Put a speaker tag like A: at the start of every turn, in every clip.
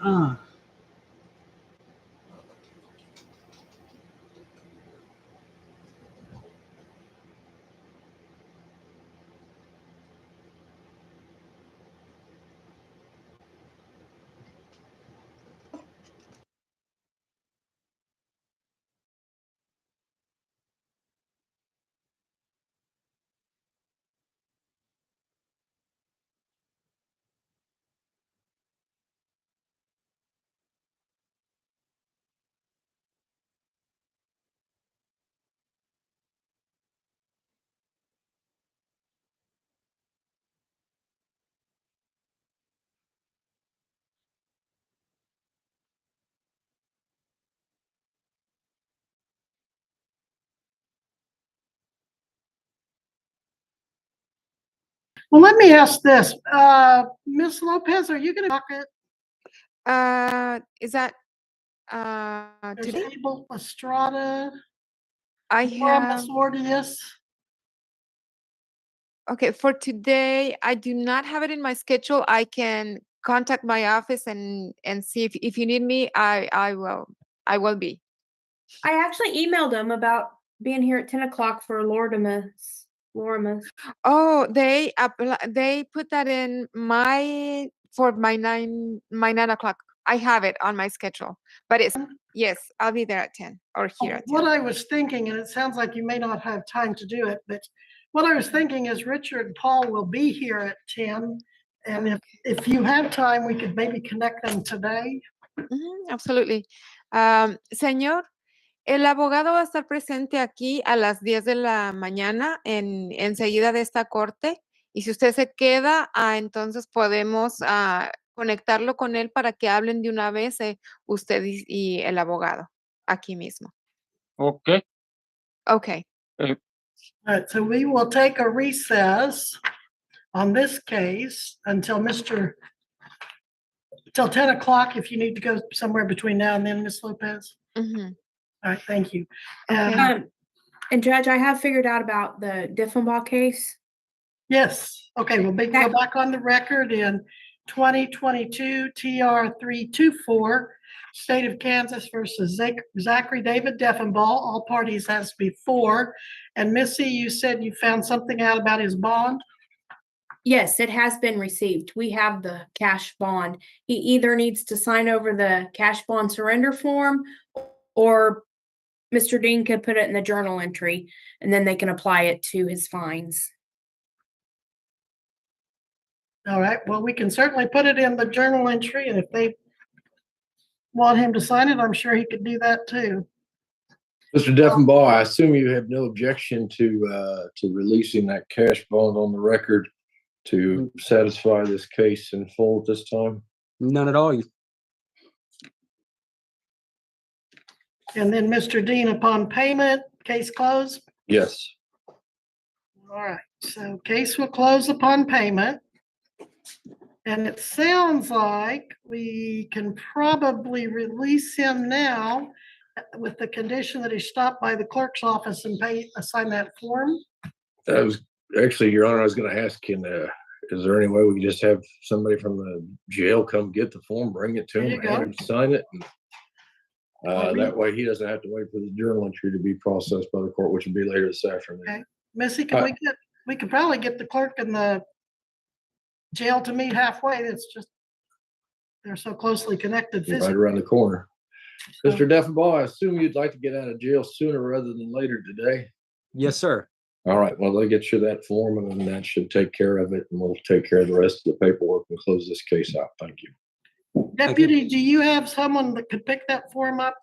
A: Uh, well, let me ask this. Ms. Lopez, are you going to talk it?
B: Is that
A: There's
B: today?
A: Abel Estrada,
B: I
A: Laura
B: have.
A: Sordius.
B: Okay, for today, I do not have it in my schedule. I can contact my office and see if you need me. I will be.
C: I actually emailed them about being here at 10 o'clock for Lorimus.
B: Oh, they put that in my 9 o'clock. I have it on my schedule, but yes, I'll be there at 10 or here at 10.
A: What I was thinking, and it sounds like you may not have time to do it, but what I was thinking is Richard and Paul will be here at 10. And if you have time, we could maybe connect them today.
B: Absolutely. Señor, el abogado va a estar presente aquí a las 10 de la mañana enseguida de esta corte. Y si usted se queda, entonces podemos conectarlo con él para que hablen de una vez usted y el abogado aquí mismo.
D: Okay.
B: Okay.
A: All right, so we will take a recess on this case until 10 o'clock if you need to go somewhere between now and then, Ms. Lopez.
B: Mhm.
A: All right, thank you.
B: Okay.
C: And Judge, I have figured out about the Diffenbaugh case.
A: Yes, okay, we'll go back on the record in 2022 TR 324, State of Kansas versus Zachary David Diffenbaugh, all parties as before. And Missy, you said you found something out about his bond?
C: Yes, it has been received. We have the cash bond. He either needs to sign over the cash bond surrender form, or Mr. Dean could put it in the journal entry, and then they can apply it to his fines.
A: All right, well, we can certainly put it in the journal entry, and if they want him to sign it, I'm sure he could do that too.
E: Mr. Diffenbaugh, I assume you have no objection to releasing that cash bond on the record to satisfy this case in full at this time?
D: None at all.
A: And then Mr. Dean, upon payment, case closed?
E: Yes.
A: All right, so case will close upon payment. And it sounds like we can probably release him now with the condition that he stop by the clerk's office and sign that form.
E: That was actually, Your Honor, I was going to ask him, is there any way we could just have somebody from the jail come get the form, bring it to him, have him sign it? And, that way he doesn't have to wait for the journal entry to be processed by the court, which will be later this afternoon.
A: Okay. Missy, we could probably get the clerk and the jail to meet halfway. It's just, they're so closely connected physically.
E: Right around the corner. Mr. Diffenbaugh, I assume you'd like to get out of jail sooner rather than later today?
D: Yes, sir.
E: All right, well, they'll get you that form and then that should take care of it, and we'll take care of the rest of the paperwork and close this case out. Thank you.
A: Deputy, do you have someone that could pick that form up?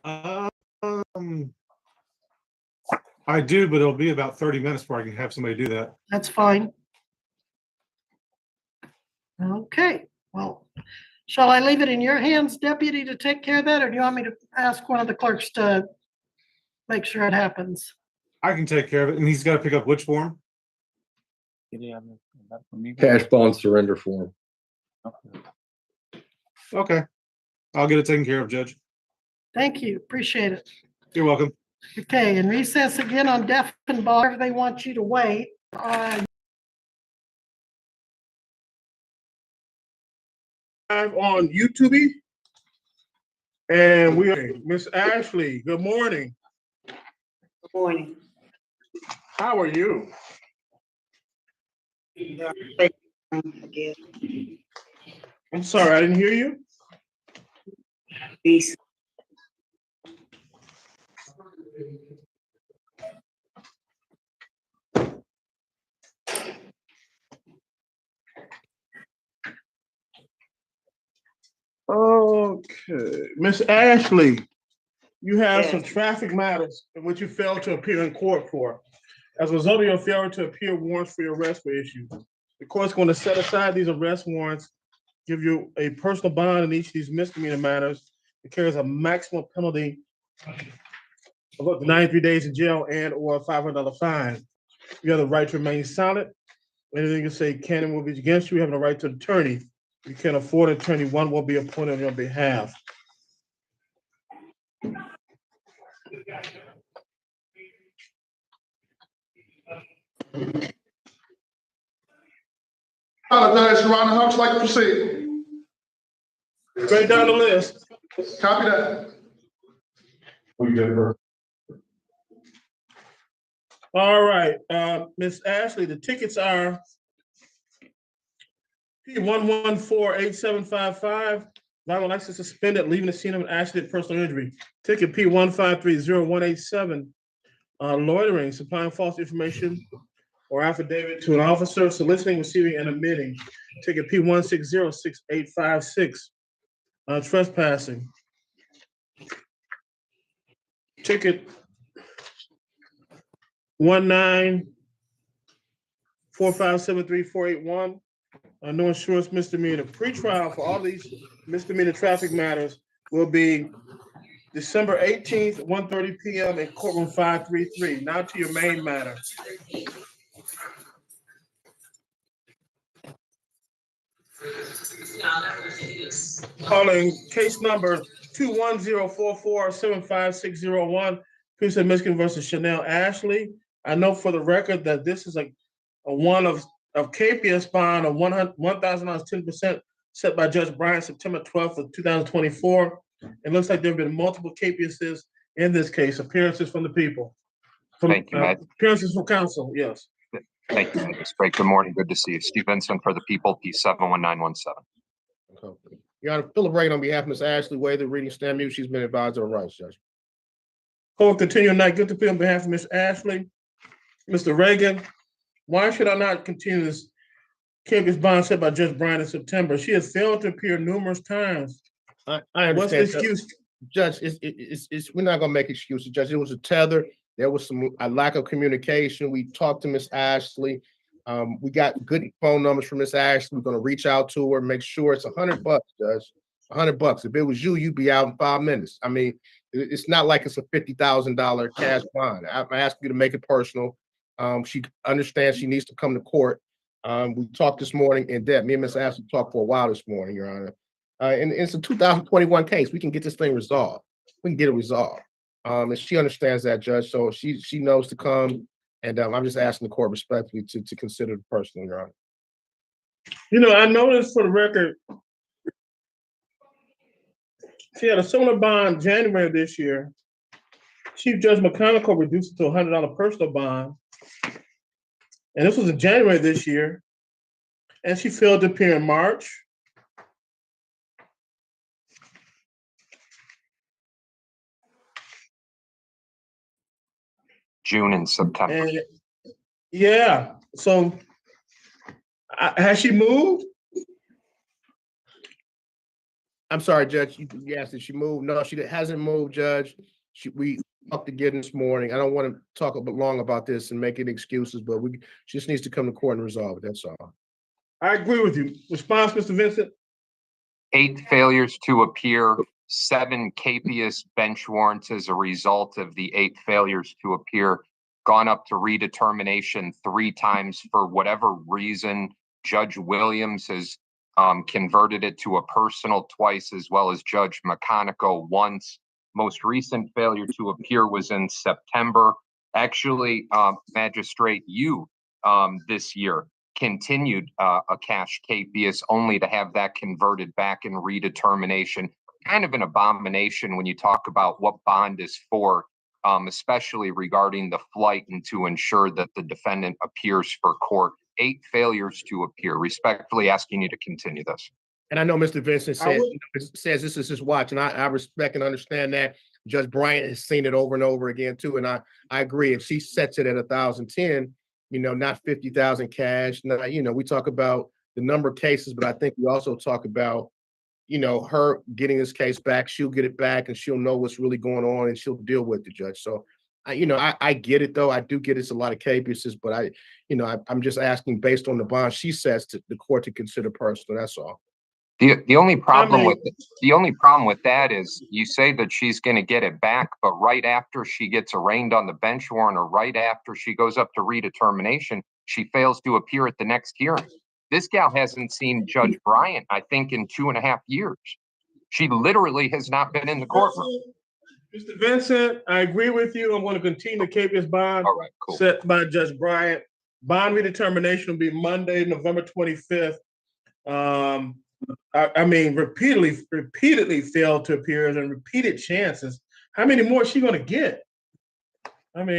F: I do, but it'll be about 30 minutes before I can have somebody do that.
A: That's fine. Okay, well, shall I leave it in your hands, Deputy, to take care of that, or do you want me to ask one of the clerks to make sure it happens?
F: I can take care of it. And he's got to pick up which form?
E: Cash bond surrender form.
F: Okay. I'll get it taken care of, Judge.
A: Thank you, appreciate it.
F: You're welcome.
A: Okay, and recess again on Diffenbaugh. They want you to wait.
G: live on YouTube. And we are Miss Ashley. Good morning.
H: Good morning.
G: How are you?
H: Again,
G: I'm sorry, I didn't hear you.
H: peace.
G: Okay, Miss Ashley, you have some
H: Yes.
G: traffic matters in which you failed to appear in court for. As a result of your failure to appear, warrants for your arrest were issued. The court's going to set aside these arrest warrants, give you a personal bond in each of these misdemeanor matters. It carries a maximum penalty of up to 93 days in jail and or a $500 fine. You have the right to remain silent. Anything you say can and will be against you. You have the right to an attorney. If you can't afford an attorney, one will be appointed on your behalf.
I: Apologize, Your Honor. How would you like to proceed?
G: Straight down the list.
I: Copy that.
G: All right, Miss Ashley, the tickets are P1148755, violent license suspended, leaving the scene of an accident, personal injury. Ticket P1530187, loitering, supplying false information or affidavit to an officer, soliciting, receiving, and omitting. Ticket P1606856, trespassing. Ticket 194573481, no insurance misdemeanor. Pretrial for all these misdemeanor traffic matters will be December 18th, 1:30 p.m. in courtroom 533. Now to your main matter. Calling case number 21044-75601, Priest of Michigan versus Chanel Ashley. I know for the record that this is a one of capious bond of $1,000, 10% set by Judge Bryant September 12th of 2024. It looks like there have been multiple capiouses in this case, appearances from the people.
J: Thank you, Matt.
G: Appearances from counsel, yes.
J: Thank you, Magistrate. Good morning. Good to see you. Steve Vincent for the people, P71917.
K: Okay. Your Honor, Philip Wright on behalf of Ms. Ashley Way, the reading stand mute. She's been advised of her rights, Judge.
G: Court continue tonight. Good to be on behalf of Ms. Ashley. Mr. Reagan, why should I not continue this capious bond set by Judge Bryant in September? She has failed to appear numerous times.
K: I understand.
G: What's the excuse?
K: Judge, we're not gonna make excuses, Judge. It was a tether. There was a lack of communication. We talked to Ms. Ashley. We got good phone numbers from Ms. Ashley. We're gonna reach out to her, make sure it's $100, Judge. $100. If it was you, you'd be out in 5 minutes. I mean, it's not like it's a $50,000 cash bond. I'm asking you to make it personal. She understands she needs to come to court. We talked this morning in depth. Me and Ms. Ashley talked for a while this morning, Your Honor. And it's a 2021 case. We can get this thing resolved. We can get it resolved. And she understands that, Judge. So she knows to come. And I'm just asking the court respectfully to consider the person, Your Honor.
G: You know, I noticed for the record, she had a similar bond January of this year. Chief Judge McConaughey reduced it to a $100 personal bond. And this was in January of this year. And she failed to appear in March.
J: June and September.
G: And yeah, so has she moved?
K: I'm sorry, Judge. You asked if she moved. No, she hasn't moved, Judge. We talked again this morning. I don't want to talk a bit long about this and make any excuses, but she just needs to come to court and resolve it. That's all.
G: I agree with you. Response, Mr. Vincent?
J: 8 failures to appear, 7 capious bench warrants as a result of the 8 failures to appear, gone up to redetermination 3 times for whatever reason. Judge Williams has converted it to a personal twice, as well as Judge McConaughey once. Most recent failure to appear was in September. Actually, Magistrate, you this year continued a cash capias only to have that converted back in redetermination. Kind of an abomination when you talk about what bond is for, especially regarding the flight and to ensure that the defendant appears for court. 8 failures to appear. Respectfully asking you to continue this.
K: And I know Mr. Vincent says this is his watch, and I respect and understand that. Judge Bryant has seen it over and over again too, and I agree. If she sets it at 1,010, not 50,000 cash. Not, we talk about the number of cases, but I think we also talk about, her getting this case back. She'll get it back, and she'll know what's really going on, and she'll deal with the judge. So, I get it though. I do get it's a lot of cases, but I'm just asking based on the bond she sets to the court to consider personal. That's all.
J: The only problem with that is you say that she's going to get it back, but right after she gets arraigned on the bench warrant or right after she goes up to redetermination, she fails to appear at the next hearing. This gal hasn't seen Judge Bryant, I think, in 2.5 years. She literally has not been in the courtroom.
G: Mr. Vincent, I agree with you. I'm going to continue to keep this bond
J: All right, cool.
G: set by Judge Bryant. Bond redetermination will be Monday, November 25th. Repeatedly failed to appear and repeated chances. How many more is she going to get? Bond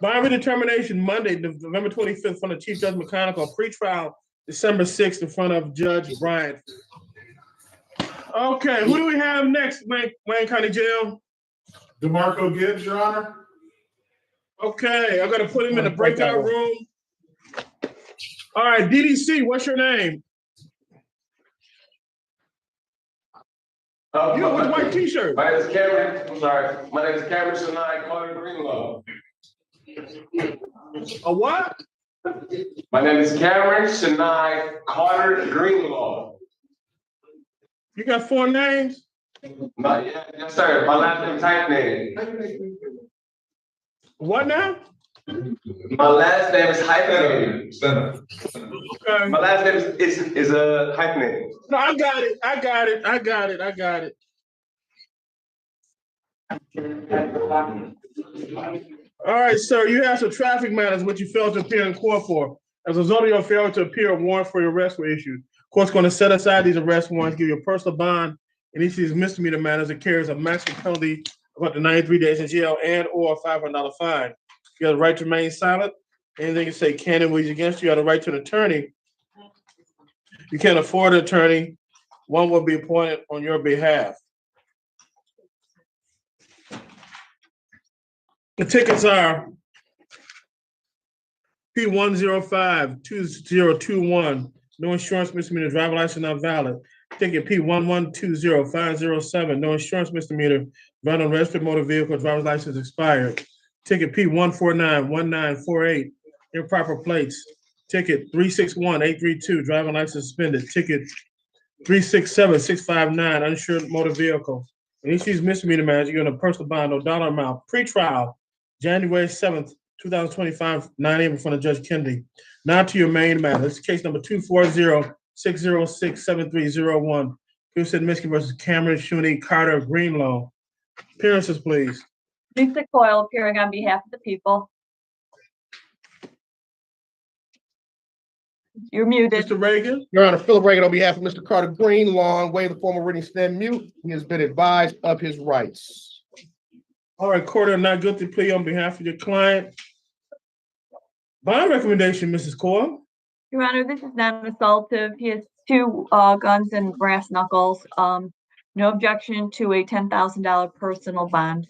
G: redetermination Monday, November 25th, in front of Chief Judge McConnell. Pretrial December 6th in front of Judge Bryant. Okay, who do we have next, Wayne County Jail?
I: DeMarco Gibbs, Your Honor.
G: Okay, I'm gonna put him in the breakout room. All right, DDC, what's your name? You with the white t-shirt.
L: My name is Cameron. I'm sorry. My name is Cameron Sinai Carter Greenlaw.
G: A what?
L: My name is Cameron Sinai Carter Greenlaw.
G: You got 4 names?
L: Yes, sir. My last name is hyphenated.
G: What now?
L: My last name is hyphenated.
G: Okay.
L: My last name is hyphenated.
G: No, I got it. All right, sir, you have some traffic matters which you failed to appear in court for. As a result of your failure to appear, a warrant for your arrest were issued. Court's going to set aside these arrest warrants, give you a personal bond in each of these misdemeanor matters that carries a maximum penalty of up to 93 days in jail and or a $500 fine. You have the right to remain silent. Anything you say can and will be against you. You have the right to an attorney. You can't afford an attorney. One will be appointed on your behalf. The tickets are P1052021. No insurance misdemeanor, driver license not valid. Ticket P1120507. No insurance misdemeanor, run on registered motor vehicle, driver's license expired. Ticket P1491948. Improper plates. Ticket 361832. Driving license suspended. Ticket 367659. Uninsured motor vehicle. And each of these misdemeanor matters, you're going to personal bond, no dollar amount. Pre-trial, January 7th, 2025, 9 a.m. in front of Judge Kennedy. Now to your main matter. This is case number 240-606-7301. Houston, Michigan versus Cameron Shuney Carter Greenlaw. Appearances, please.
M: Lisa Coyle appearing on behalf of the people. You're muted.
G: Mr. Reagan.
K: Your Honor, Philip Reagan on behalf of Mr. Carter Greenlaw, waive the formal written stand mute. He has been advised of his rights.
G: All right, court of not guilty plea on behalf of your client. Bond recommendation, Mrs. Coyle.
M: Your Honor, this is non-assaultive. He has 2 guns and brass knuckles. No objection to a $10,000 personal bond.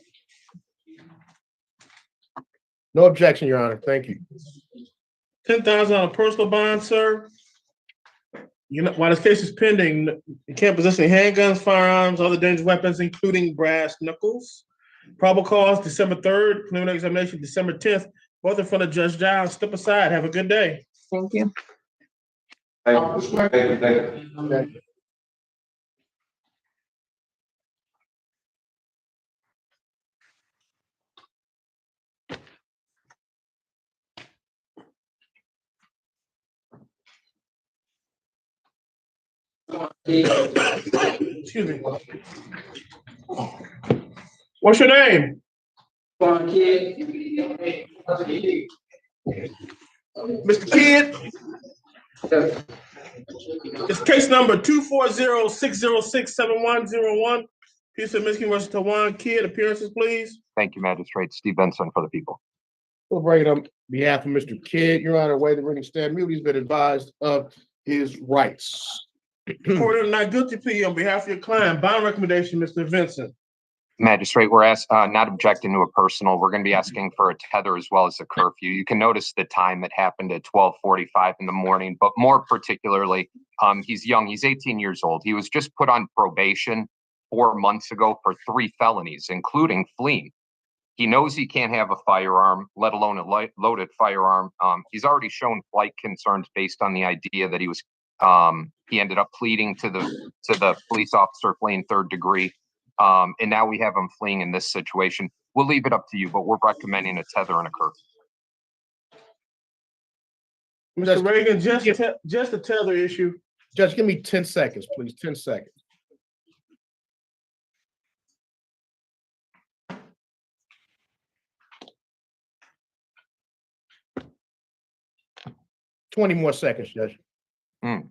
K: No objection, Your Honor. Thank you.
G: $10,000 personal bond, sir. You know, while this case is pending, you can't possess any handguns, firearms, other dangerous weapons, including brass knuckles. Probable cause December 3rd, preliminary examination December 10th, both in front of Judge Giles. Step aside. Have a good day.
M: Thank you.
L: Thank you. Thank you.
K: Okay.
G: Excuse me. What's your name? Mr. Kidd? It's case number 240-606-7101. Please submit Mr. Tawan Kidd. Appearances, please.
J: Thank you, Magistrate. Steve Benson for the people.
K: We'll bring it on behalf of Mr. Kidd. Your Honor, waive the written stand mute. He's been advised of his rights.
G: Court of not guilty plea on behalf of your client. Bond recommendation, Mr. Vincent.
J: Magistrate, we're not objecting to a personal. We're going to be asking for a tether as well as a curfew. You can notice the time it happened at 12:45 in the morning, but more particularly, he's young. He's 18 years old. He was just put on probation 4 months ago for 3 felonies, including fleeing. He knows he can't have a firearm, let alone a loaded firearm. He's already shown flight concerns based on the idea that he was. He ended up pleading to the police officer fleeing 3rd degree. And now we have him fleeing in this situation. We'll leave it up to you, but we're recommending a tether and a curfew.
G: Mr. Reagan, just a tether issue.
K: Judge, give me 10 seconds, please. 10 seconds. $20 more seconds, Judge.
G: I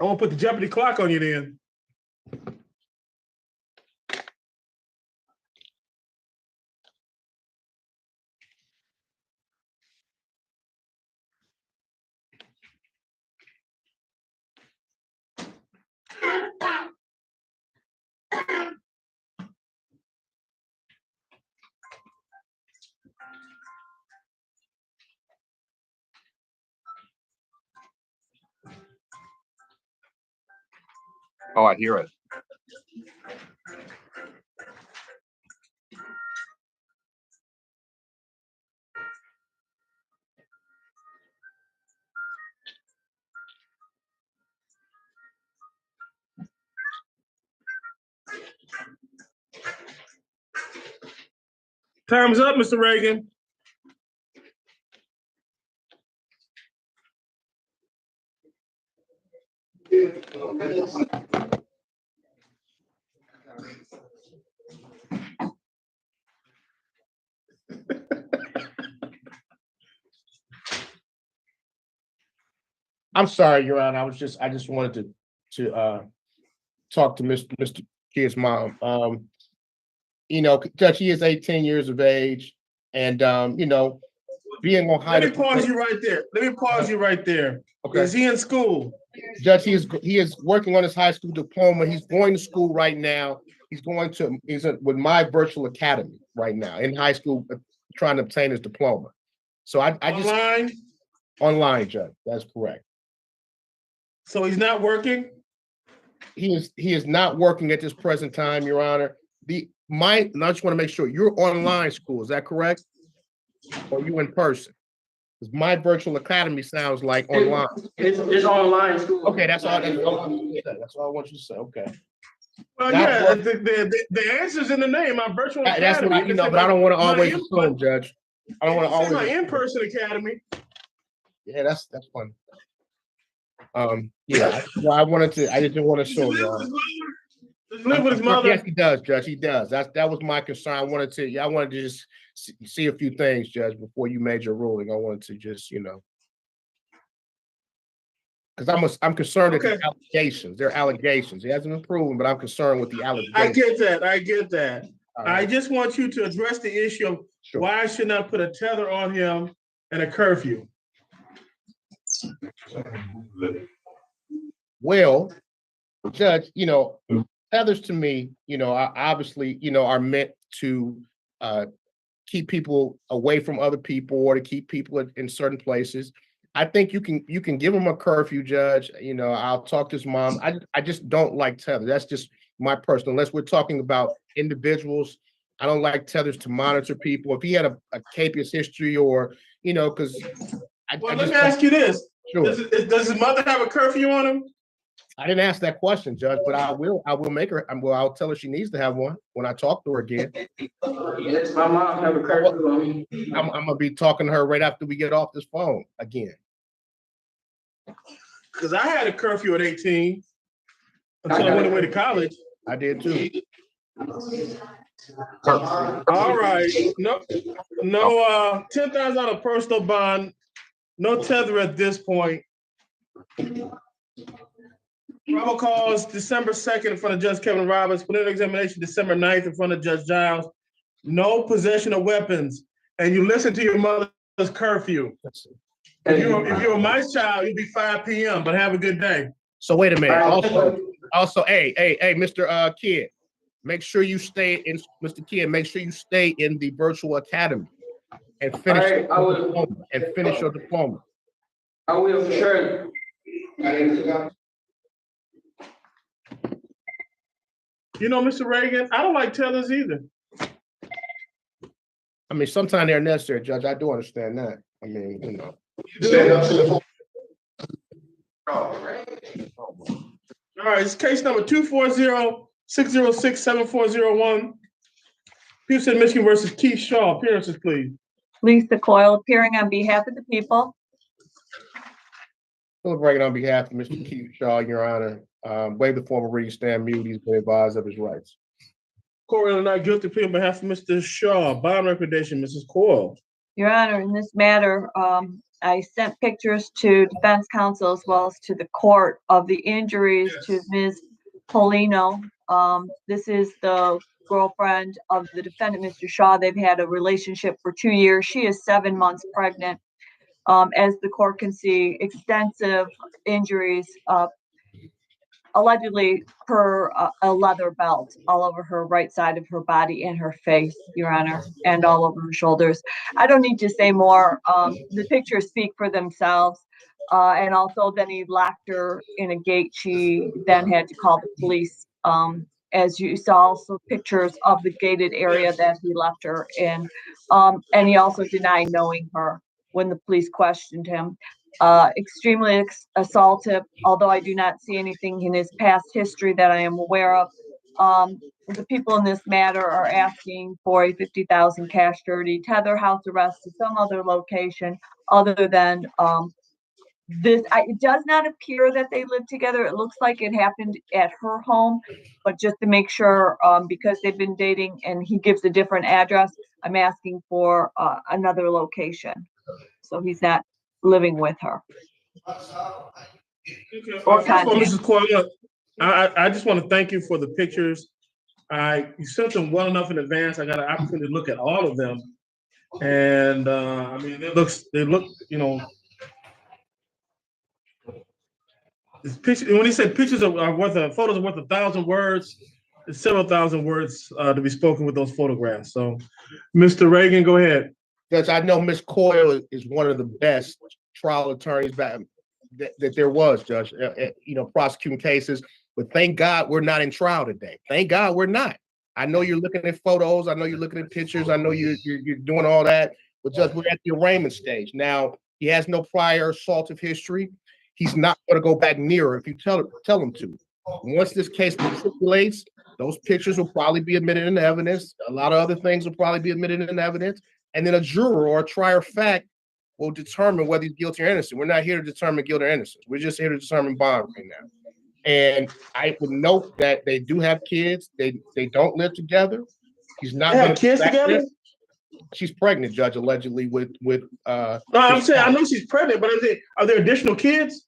G: won't put the Jeopardy clock on you then.
J: Oh, I hear it.
G: Time's up, Mr. Reagan.
K: I'm sorry, Your Honor. I just wanted to talk to Mr. Kidd's mom. Judge, he is 18 years of age, and being on high.
G: Let me pause you right there.
K: Okay.
G: Is he in school?
K: Judge, he is working on his high school diploma. He's going to school right now. He's with my virtual academy right now in high school, trying to obtain his diploma. So I just online, Judge. That's correct.
G: So he's not working?
K: He is not working at this present time, Your Honor. I just want to make sure you're online school. Is that correct? Or you in person? Because my virtual academy sounds like online.
L: It's online school.
K: Okay, that's all I want you to say. Okay.
G: Well, yeah, the answer's in the name. My virtual academy.
K: That's what but I don't want to always assume, Judge. I don't want to always.
G: My in-person academy.
K: Yeah, that's fun. Yeah, well, I didn't want to show you.
G: Does he live with his mother?
K: Yes, he does, Judge. He does. That was my concern. I wanted to just see a few things, Judge, before you made your ruling. I wanted to just, because I'm concerned with the allegations. They're allegations. It hasn't been proven, but I'm concerned with the allegations.
G: I get that. I just want you to address the issue of why I should not put a tether on him and a curfew.
K: Well, Judge, tethers to me, are obviously, are meant to keep people away from other people or to keep people in certain places. I think you can give him a curfew, Judge. I'll talk to his mom. I just don't like tethers. That's just my personal. Unless we're talking about individuals, I don't like tethers to monitor people. If he had a capious history or because.
G: Let me ask you this:
K: Sure.
G: Does his mother have a curfew on him?
K: I didn't ask that question, Judge, but I will make her. I'll tell her she needs to have one when I talk to her again.
L: Yes, my mom have a curfew on me.
K: I'm gonna be talking to her right after we get off this phone again.
G: Because I had a curfew at 18 until I went away to college.
K: I did too.
G: All right, no, $10,000 personal bond, no tether at this point. Probable cause December 2nd in front of Judge Kevin Roberts, preliminary examination December 9th in front of Judge Giles. No possession of weapons, and you listen to your mother's curfew. If you're my child, you'll be 5 p.m., but have a good day.
K: So wait a minute. Also, hey, Mr. Kidd, make sure you stay in, Mr. Kidd, make sure you stay in the virtual academy and finish your diploma.
L: I will, for sure.
G: You know, Mr. Reagan, I don't like tellers either.
K: I mean, sometimes they're necessary, Judge. I do understand that. I mean, you know.
G: All right, it's case number 240-606-7401. Houston, Michigan versus Keith Shaw. Appearances, please.
M: Lisa Coyle appearing on behalf of the people.
K: Philip Reagan on behalf of Mr. Keith Shaw, Your Honor. Waive the formal reading, stand mute. He's been advised of his rights.
G: Court order not guilty plea on behalf of Mr. Shaw. Bond recommendation, Mrs. Coyle.
M: Your Honor, in this matter, I sent pictures to defense counsel as well as to the court of the injuries to Ms. Polino. This is the girlfriend of the defendant, Mr. Shaw. They've had a relationship for 2 years. She is 7 months pregnant. As the court can see, extensive injuries, allegedly per a leather belt all over her right side of her body and her face, Your Honor, and all over her shoulders. I don't need to say more. The pictures speak for themselves. And also then he locked her in a gate. She then had to call the police. As you saw also pictures of the gated area that he left her in. And he also denied knowing her when the police questioned him. Extremely assaultive, although I do not see anything in his past history that I am aware of. The people in this matter are asking for a $50,000 cash dirty tether, house arrest to some other location other than this. It does not appear that they live together. It looks like it happened at her home, but just to make sure, because they've been dating and he gives a different address, I'm asking for another location. So he's not living with her.
G: Or Mrs. Coyle, I just want to thank you for the pictures. You sent them well enough in advance. I got an opportunity to look at all of them, and I mean, they look, you know. When he said pictures are worth photos are worth 1,000 words, there's several thousand words to be spoken with those photographs. So, Mr. Reagan, go ahead.
K: Yes, I know Ms. Coyle is one of the best trial attorneys that there was, Judge, you know, prosecuting cases. But thank God we're not in trial today. Thank God we're not. I know you're looking at photos. I know you're looking at pictures. I know you're doing all that. But Judge, we're at the arraignment stage. Now, he has no prior assaultive history. He's not going to go back near her if you tell him to. Once this case matriculates, those pictures will probably be admitted into evidence. A lot of other things will probably be admitted into evidence. And then a juror or a trier of fact will determine whether he's guilty or innocent. We're not here to determine guilt or innocence. We're just here to determine bond right now. And I would note that they do have kids. They don't live together. He's not
G: going to kids together.
K: She's pregnant, Judge, allegedly with.
G: No, I'm saying I know she's pregnant, but are there additional kids?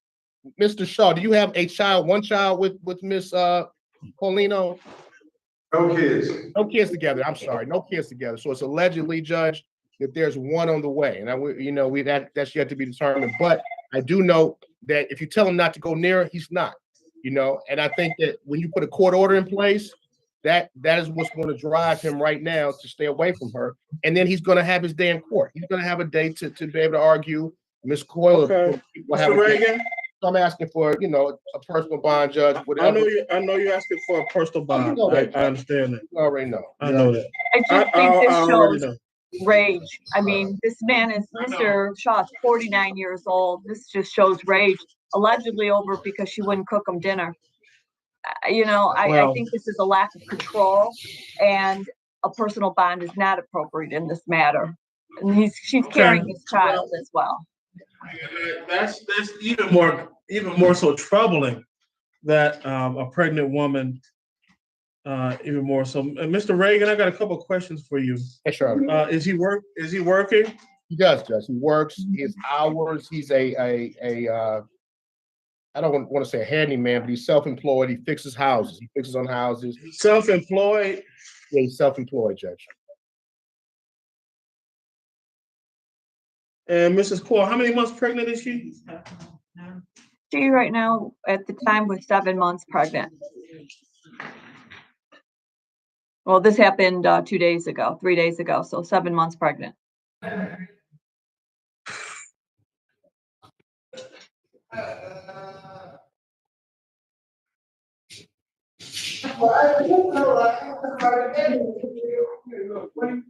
K: Mr. Shaw, do you have a child, one child with Miss Polino?
L: No kids.
K: No kids together. I'm sorry, no kids together. So it's allegedly, Judge, that there's one on the way, and that's yet to be determined. But I do know that if you tell him not to go near, he's not. You know, and I think that when you put a court order in place, that is what's going to drive him right now to stay away from her. And then he's going to have his day in court. He's going to have a day to be able to argue. Ms. Coyle.
G: Okay. Mr. Reagan.
K: So I'm asking for, you know, a personal bond, Judge. Whatever.
G: I know you're asking for a personal bond. I understand that.
K: You already know.
G: I know that.
M: I just think this shows rage. I mean, this man is Mr. Shaw's 49 years old. This just shows rage, allegedly over because she wouldn't cook him dinner. You know, I think this is a lack of control, and a personal bond is not appropriate in this matter. And she's carrying his child as well.
G: That's even more so troubling that a pregnant woman even more. So, Mr. Reagan, I got a couple of questions for you.
K: Yes, Your Honor.
G: Is he working?
K: He does, Judge. He works his hours. He's I don't want to say a handyman, but he's self-employed. He fixes houses. He fixes on houses.
G: Self-employed?
K: Yeah, he's self-employed, Judge.
G: And Mrs. Core, how many months pregnant is she?
M: She right now at the time was 7 months pregnant. Well, this happened 3 days ago, so 7 months pregnant.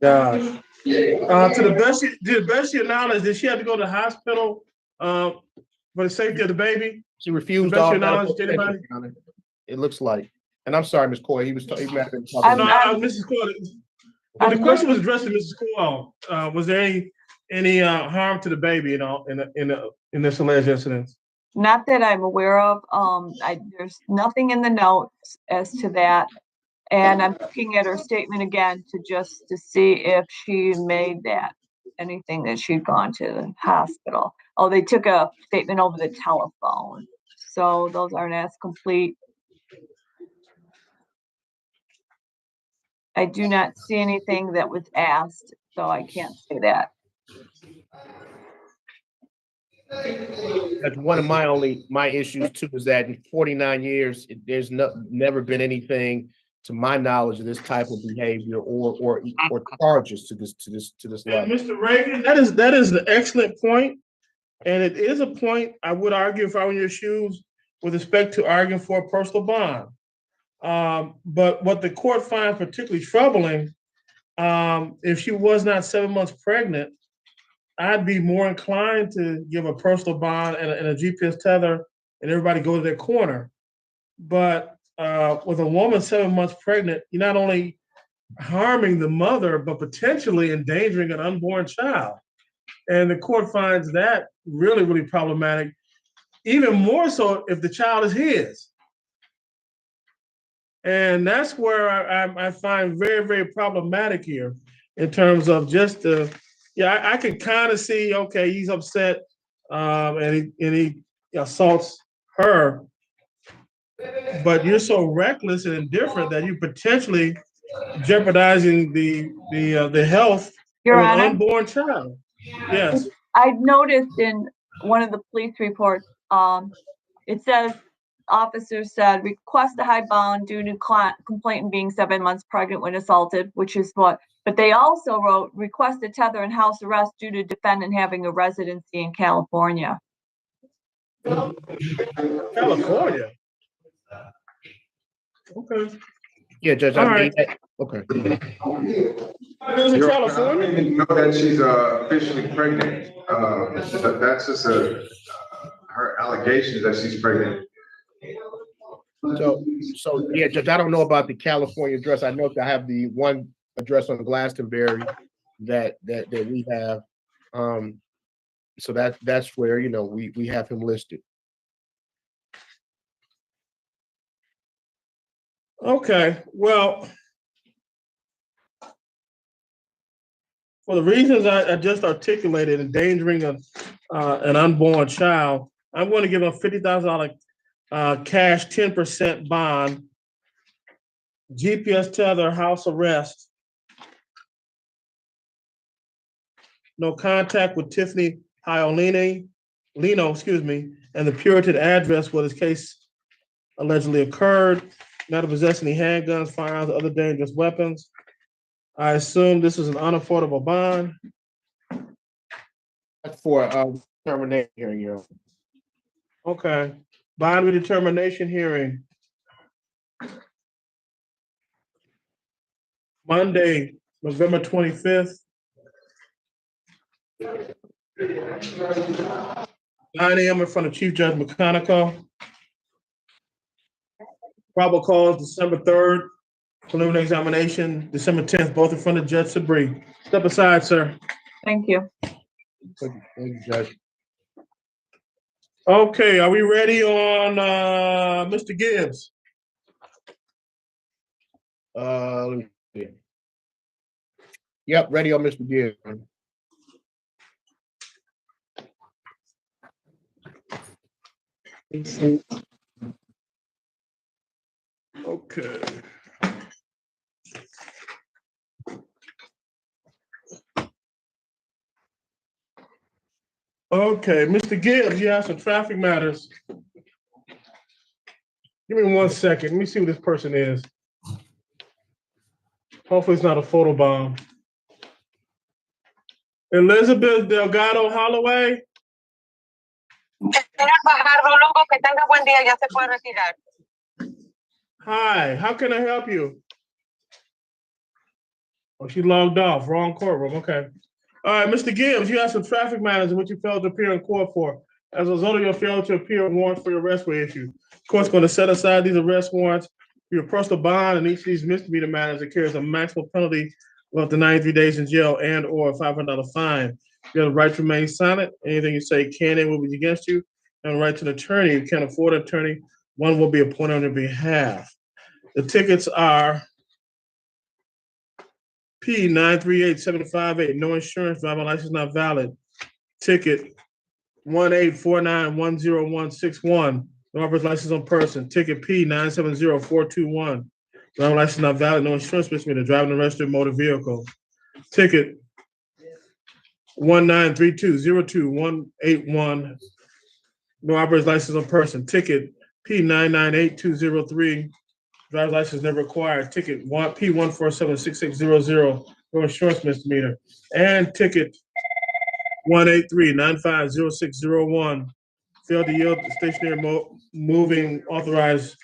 G: Gosh. To the best of your knowledge, did she have to go to the hospital for the safety of the baby?
K: She refused
G: all
K: all
G: medical
K: medical
G: attention,
K: attention, Your Honor. It looks like. And I'm sorry, Ms. Coy, he might have been
G: No,
K: talking.
G: Mrs. Core. When the question was addressed to Mrs. Core, was there any harm to the baby in this alleged incident?
M: Not that I'm aware of. There's nothing in the notes as to that. And I'm looking at her statement again to see if she made that, anything that she'd gone to the hospital. Oh, they took a statement over the telephone. So those aren't as complete. I do not see anything that was asked, so I can't say that.
K: That's one of my issues too, is that in 49 years, there's never been anything to my knowledge of this type of behavior or charges to this level.
G: Mr. Reagan, that is an excellent point, and it is a point I would argue if I were in your shoes with respect to arguing for a personal bond. But what the court finds particularly troubling, if she was not 7 months pregnant, I'd be more inclined to give a personal bond and a GPS tether and everybody go to their corner. But with a woman 7 months pregnant, you're not only harming the mother, but potentially endangering an unborn child. And the court finds that really, really problematic, even more so if the child is his. And that's where I find very, very problematic here in terms of just I could kind of see, okay, he's upset and he assaults her, but you're so reckless and indifferent that you potentially jeopardizing the health
M: Your
G: of an
M: Honor?
G: unborn child. Yes.
M: I noticed in one of the police reports, it says, officers said, request a high bond due to complainant being 7 months pregnant when assaulted, which is what, but they also wrote, request a tether and house arrest due to defendant having a residency in California.
G: California? Okay.
K: Yeah, Judge,
G: All
K: I
G: right.
K: mean, okay.
G: Lives in California?
I: I didn't know that she's officially pregnant. That's just her allegations that she's pregnant.
K: So yeah, Judge, I don't know about the California address. I know that I have the one address on Glastonbury that we have. So that's where, we have him listed.
G: Okay, well, for the reasons I just articulated, endangering an unborn child, I'm going to give a $50,000 cash 10% bond, GPS tether, house arrest, no contact with Tiffany Lino, and the Puritan address where this case allegedly occurred, not to possess any handguns, firearms, or other dangerous weapons. I assume this is an unaffordable bond.
K: That's for termination hearing, Your Honor.
G: Okay, bond redetermination hearing. Monday, November 25th. 9 a.m. in front of Chief Judge McConaughey. Probable cause December 3rd, preliminary examination, December 10th, both in front of Judge Sabri. Step aside, sir.
M: Thank you.
K: Thank you, Judge.
G: Okay, are we ready on Mr. Gibbs?
K: Let me see. Yep, ready on Mr. Gibbs.
G: Okay. Okay, Mr. Gibbs, you have some traffic matters. Give me 1 second. Let me see who this person is. Hopefully it's not a photo bomb. Elizabeth Delgado Holloway. Hi, how can I help you? Oh, she logged off. Wrong courtroom. Okay. All right, Mr. Gibbs, you have some traffic matters in which you failed to appear in court for. As a result of your failure to appear, warrants for your arrest were issued. Court's going to set aside these arrest warrants. Your personal bond in each of these misdemeanor matters that carries a maximum penalty of up to 93 days in jail and or a $500 fine. You have the right to remain silent. Anything you say can and will be against you. And the right to an attorney. If you can't afford an attorney, one will be appointed on your behalf. The tickets are P938758, no insurance, driver license not valid. Ticket 184910161, driver's license on person. Ticket P970421, driver license not valid, no insurance misdemeanor, driving a registered motor vehicle. Ticket 193202181, no operator's license on person. Ticket P998203, driver's license never required. Ticket P1476600, no insurance misdemeanor. And ticket 183950601, failed to yield to stationary moving authorized.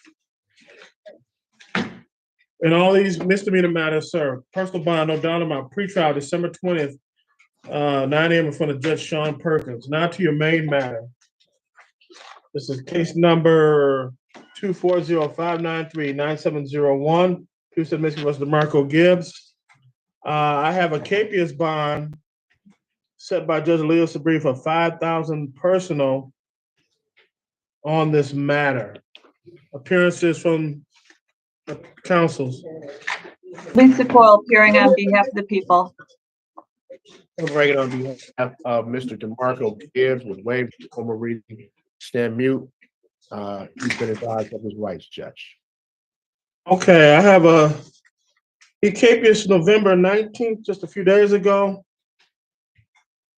G: In all these misdemeanor matters, sir, personal bond, no dollar amount, pretrial December 20th, 9 a.m. in front of Judge Sean Perkins. Now to your main matter. This is case number 240-593-9701. Houston, Michigan versus DeMarco Gibbs. I have a capious bond set by Judge Leo Sabri for $5,000 personal on this matter. Appearances from the councils.
M: Lisa Coyle appearing on behalf of the people.
K: I'm bringing on behalf of Mr. DeMarco Gibbs with waived formal reading, stand mute. He's been advised of his rights, Judge.
G: Okay, I have he capious November 19th, just a few days ago.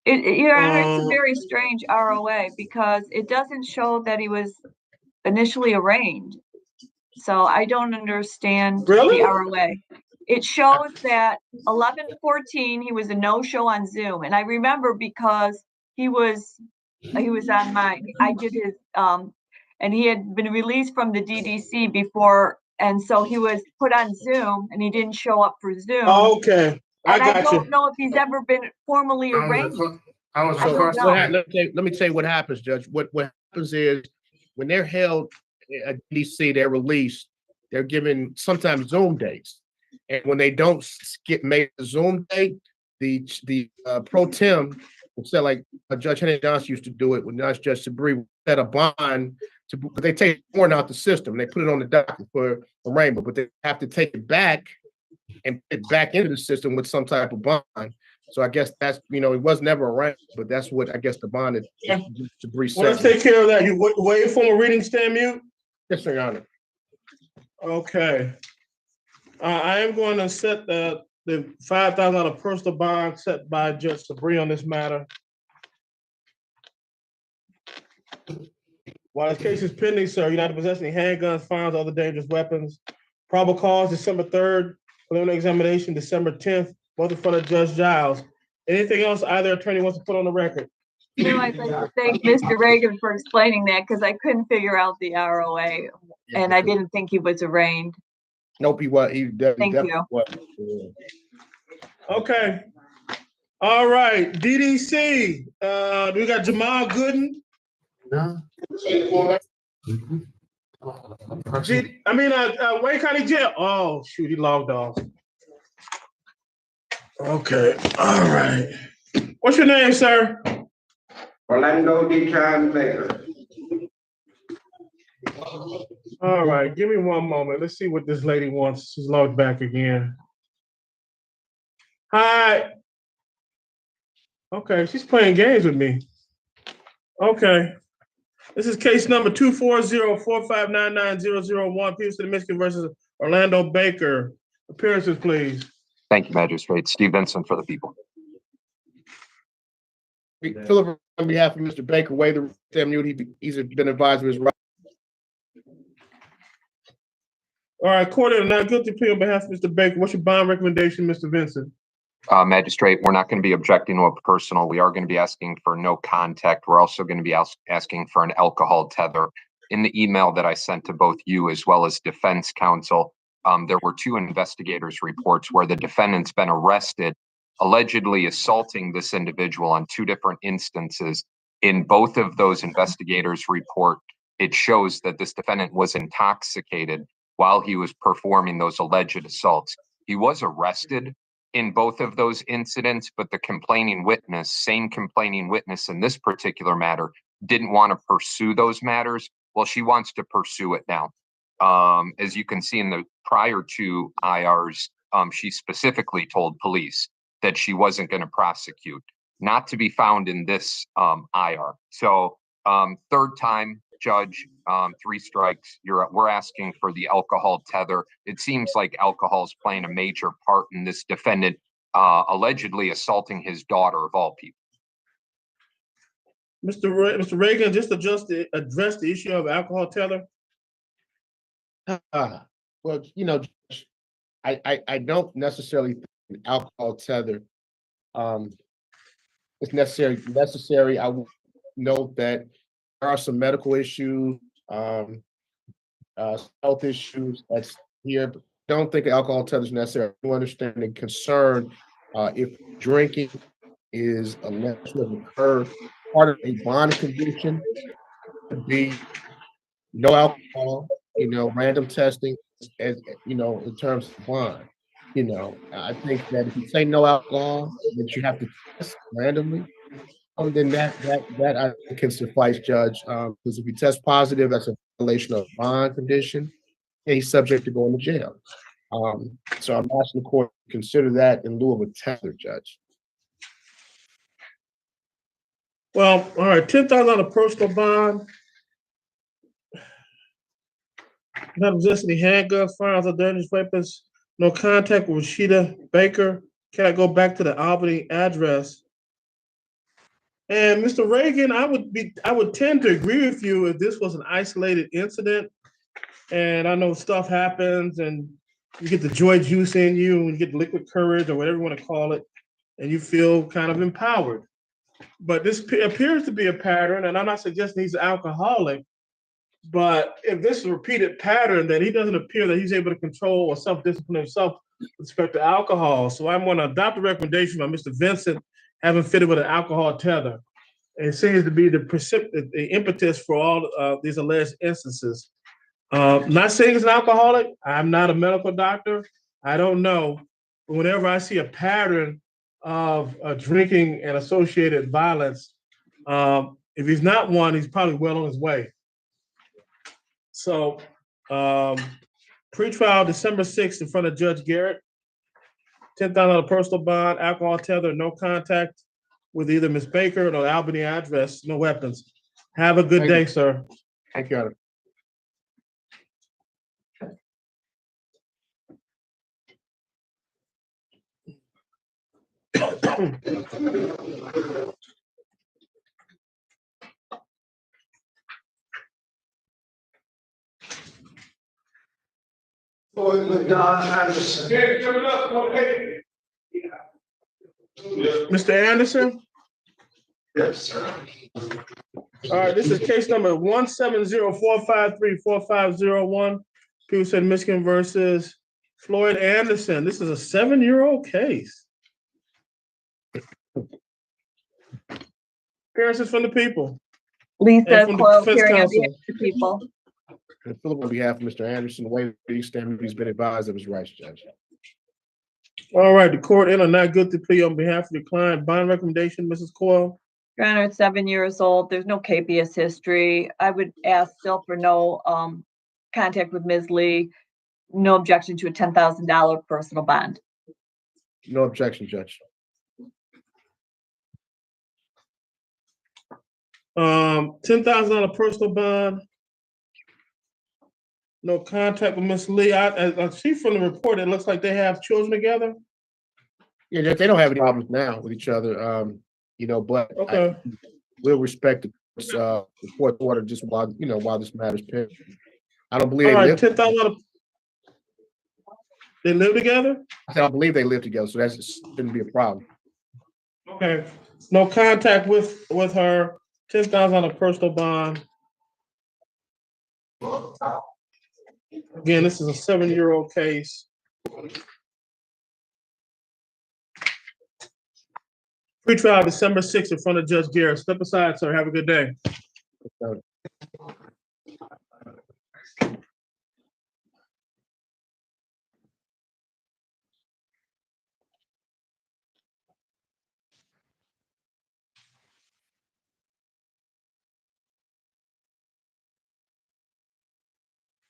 M: Your Honor, it's a very strange ROA because it doesn't show that he was initially arraigned. So I don't understand
G: Really?
M: the ROA. It shows that 11/14, he was a no-show on Zoom. And I remember because he was on I did his, and he had been released from the DDC before. And so he was put on Zoom and he didn't show up for Zoom.
G: Okay.
M: And I don't know if he's ever been formally arraigned.
K: Let me tell you what happens, Judge. What happens is when they're held at DC, they're released, they're given sometimes Zoom dates. And when they don't make the Zoom date, the pro tem, instead like Judge Henry Johnson used to do it when Judge Sabri set a bond to, they take warrant out the system, they put it on the docket for arraignment, but they have to take it back and put it back into the system with some type of bond. So I guess that's, it was never arranged, but that's what I guess the bond is. Sabri said.
G: Well, let's take care of that. You waive formal reading, stand mute?
K: Yes, sir, Your Honor.
G: Okay. I am going to set the $5,000 personal bond set by Judge Sabri on this matter. While this case is pending, sir, you're not to possess any handguns, firearms, other dangerous weapons. Probable cause December 3rd, preliminary examination December 10th, both in front of Judge Giles. Anything else either attorney wants to put on the record?
M: No, I'd like to thank Mr. Reagan for explaining that because I couldn't figure out the ROA and I didn't think he was arraigned.
K: Nope, he was.
M: Thank you.
G: Okay. All right, DDC. We got Jamal Gooden.
L: No.
G: Wayne County Jail. Oh, shoot, he logged off. Okay, all right. What's your name, sir?
I: Orlando D. Baker.
G: All right, give me one moment. Let's see what this lady wants. She's logged back again. Hi. Okay, she's playing games with me. Okay. This is case number 240-4599-001, Peterson, Michigan versus Orlando Baker. Appearances, please.
J: Thank you, Magistrate. Steve Vincent for the people.
K: Philip, on behalf of Mr. Baker, waive the immunity. He's been advised of his right.
G: All right, court order not guilty plea on behalf of Mr. Baker. What's your bond recommendation, Mr. Vincent?
J: Magistrate, we're not going to be objecting to a personal. We are going to be asking for no contact. We're also going to be asking for an alcohol tether. In the email that I sent to both you as well as defense counsel, there were 2 investigators' reports where the defendant's been arrested, allegedly assaulting this individual on 2 different instances. In both of those investigators' report, it shows that this defendant was intoxicated while he was performing those alleged assaults. He was arrested in both of those incidents, but the complaining witness, same complaining witness in this particular matter, didn't want to pursue those matters. Well, she wants to pursue it now. As you can see in the prior 2 IRs, she specifically told police that she wasn't going to prosecute, not to be found in this IR. So 3rd time, Judge, 3 strikes. We're asking for the alcohol tether. It seems like alcohol is playing a major part in this defendant allegedly assaulting his daughter of all people.
G: Mr. Reagan, just address the issue of alcohol tether.
K: Well, you know, I don't necessarily think an alcohol tether is necessary. I will note that there are some medical issues, health issues that's here. But don't think alcohol tether is necessary. I understand the concern if drinking is alleged to have occurred. Part of a bond condition would be no alcohol, random testing, as in terms of bond. I think that if you say no alcohol, that you have to test randomly, then that I think can suffice, Judge. Because if you test positive, that's a violation of bond condition, and he's subject to going to jail. So I'm asking the court to consider that in lieu of a tether, Judge.
G: Well, all right, $10,000 personal bond. Not possess any handguns, firearms, or dangerous weapons. No contact with Rashida Baker. Can I go back to the Albany address? And Mr. Reagan, I would tend to agree with you if this was an isolated incident. And I know stuff happens, and you get the joy juice in you, and you get liquid courage, or whatever you want to call it, and you feel kind of empowered. But this appears to be a pattern, and I'm not suggesting he's an alcoholic, but if this is a repeated pattern, then he doesn't appear that he's able to control or self-discipline himself with respect to alcohol. So I'm going to adopt the recommendation by Mr. Vincent, having fitted with an alcohol tether. It seems to be the impetus for all these alleged instances. Not saying he's an alcoholic. I'm not a medical doctor. I don't know. But whenever I see a pattern of drinking and associated violence, if he's not one, he's probably well on his way. So, pretrial December 6th in front of Judge Garrett, $10,000 personal bond, alcohol tether, no contact with either Ms. Baker or the Albany address, no weapons. Have a good day, sir.
K: Thank you, Your Honor.
G: Mr. Anderson?
I: Yes, sir.
G: All right, this is case number 170-453-4501. Peterson, Michigan versus Floyd Anderson. This is a 7-year-old case. Appearances from the people.
M: Lisa
G: from the
M: Coyle,
G: defense
M: hearing on
G: counsel.
M: behalf of the people.
K: And Philip, on behalf of Mr. Anderson, the way he stands, he's been advised of his rights, Judge.
G: All right, the court entered not guilty plea on behalf of the client. Bond recommendation, Mrs. Coyle.
M: Your Honor, it's 7 years old. There's no KPS history. I would ask still for no contact with Ms. Lee. No objection to a $10,000 personal bond.
K: No objection, Judge.
G: $10,000 personal bond. No contact with Miss Lee. I see from the report, it looks like they have children together.
K: Yeah, they don't have any problems now with each other, but
G: Okay.
K: we'll respect the court order just while this matter's pending. I don't believe
G: All
K: they
G: right,
K: live.
G: $10,000. They live together?
K: I said I believe they live together, so that shouldn't be a problem.
G: Okay. No contact with her. $10,000 personal bond. Again, this is a 7-year-old case. Pretrial December 6th in front of Judge Garrett. Step aside, sir. Have a good day.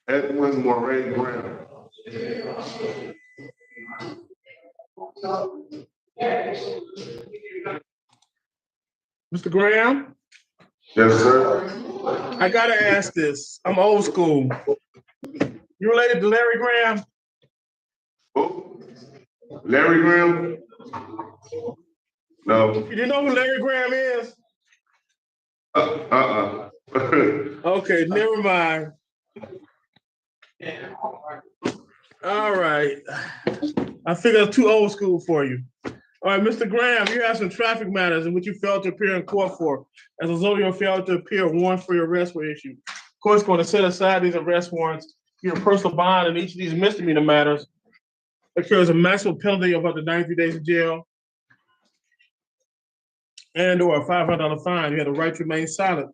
I: Edwin Moray Graham.
G: Mr. Graham?
I: Yes, sir.
G: I gotta ask this. I'm old school. You related to Larry Graham?
I: Who? Larry Graham? No.
G: You know who Larry Graham is? Okay, never mind. All right. I figured it's too old school for you. All right, Mr. Graham, you have some traffic matters in which you failed to appear in court for. As a result of your failure to appear, warrants for your arrest were issued. Court's going to set aside these arrest warrants. Your personal bond in each of these misdemeanor matters occurs a maximum penalty of up to 93 days in jail and or a $500 fine. You have the right to remain silent.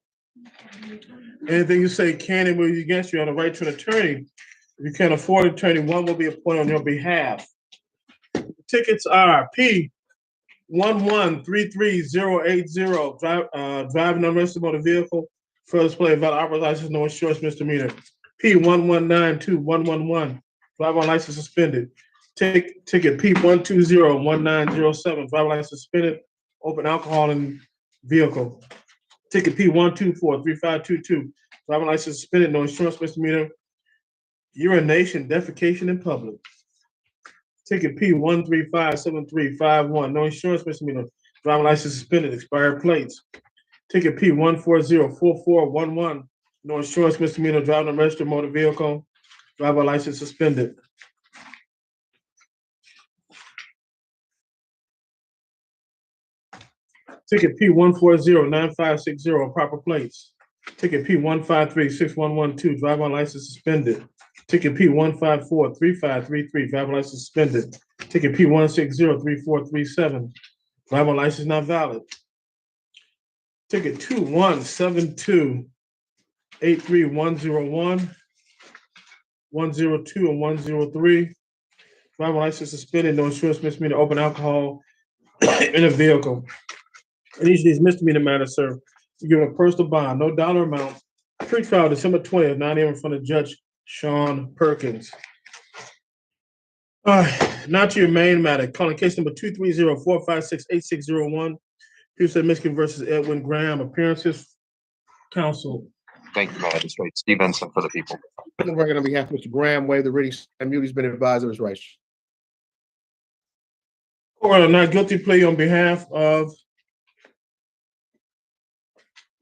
G: Anything you say can and will be against you. You have the right to an attorney. If you can't afford an attorney, one will be appointed on your behalf. The tickets are P11338080, driving unregistered motor vehicle, further display of valid operator's license, no insurance misdemeanor. P11921111, driver license suspended. Ticket P1201907, driver license suspended, open alcohol in vehicle. Ticket P1243522, driver license suspended, no insurance misdemeanor. Urination, defecation in public. Ticket P1357351, no insurance misdemeanor, driver license suspended, expired plates. Ticket P1404411, no insurance misdemeanor, driving a registered motor vehicle, driver license suspended. Ticket P1409560, proper plates. Ticket P1536112, driver license suspended. Ticket P1543533, driver license suspended. Ticket P1603437, driver license not valid. Ticket 2172-83101, 102 and 103, driver license suspended, no insurance misdemeanor, open alcohol in a vehicle. In each of these misdemeanor matters, sir, you give a personal bond, no dollar amount. Pre-trial December 20th, 9 a.m. in front of Judge Sean Perkins. Now to your main matter. Calling case number 230-456-8601. Houston, Michigan versus Edwin Graham. Appearances, counsel.
J: Thank you, Magistrate. Steve Benson for the people.
K: On behalf of Mr. Graham, waive the reading and mute. He's been advised of his rights.
G: Court, a not guilty plea on behalf of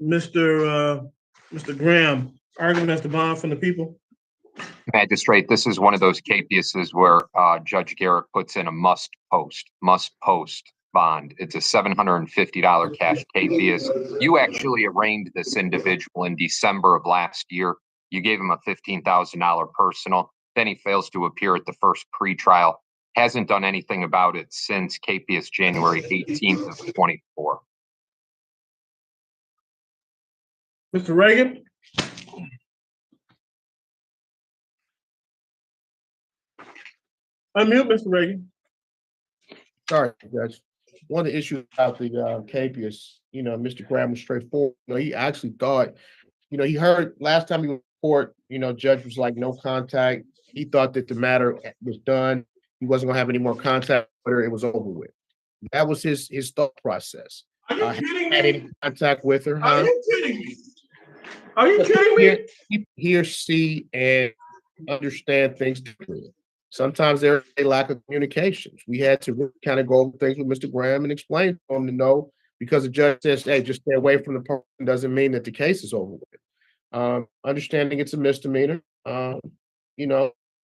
G: Mr. Graham. Argument as the bond from the people.
J: Magistrate, this is one of those cases where Judge Garrett puts in a must post bond. It's a $750 cash capias. You actually arraigned this individual in December of last year. You gave him a $15,000 personal. Then he fails to appear at the first pretrial. Hasn't done anything about it since capias January 18th of 24.
G: Mr. Reagan? Unmute, Mr. Reagan.
K: Sorry, Judge. one of the issues about the capias, Mr. Graham was straightforward. He actually thought, he heard last time he was in court, judge was like, no contact. He thought that the matter was done. He wasn't gonna have any more contact with her. It was over with. That was his thought process.
G: Are you kidding
K: Had
G: me?
K: any contact with her,
G: Are
K: huh?
G: you kidding me? Are you kidding me?
K: He or see and understand things differently. Sometimes there's a lack of communications. We had to really kind of go over things with Mr. Graham and explain to him to know, because the judge says, hey, just stay away from the person doesn't mean that the case is over with. Understanding it's a misdemeanor.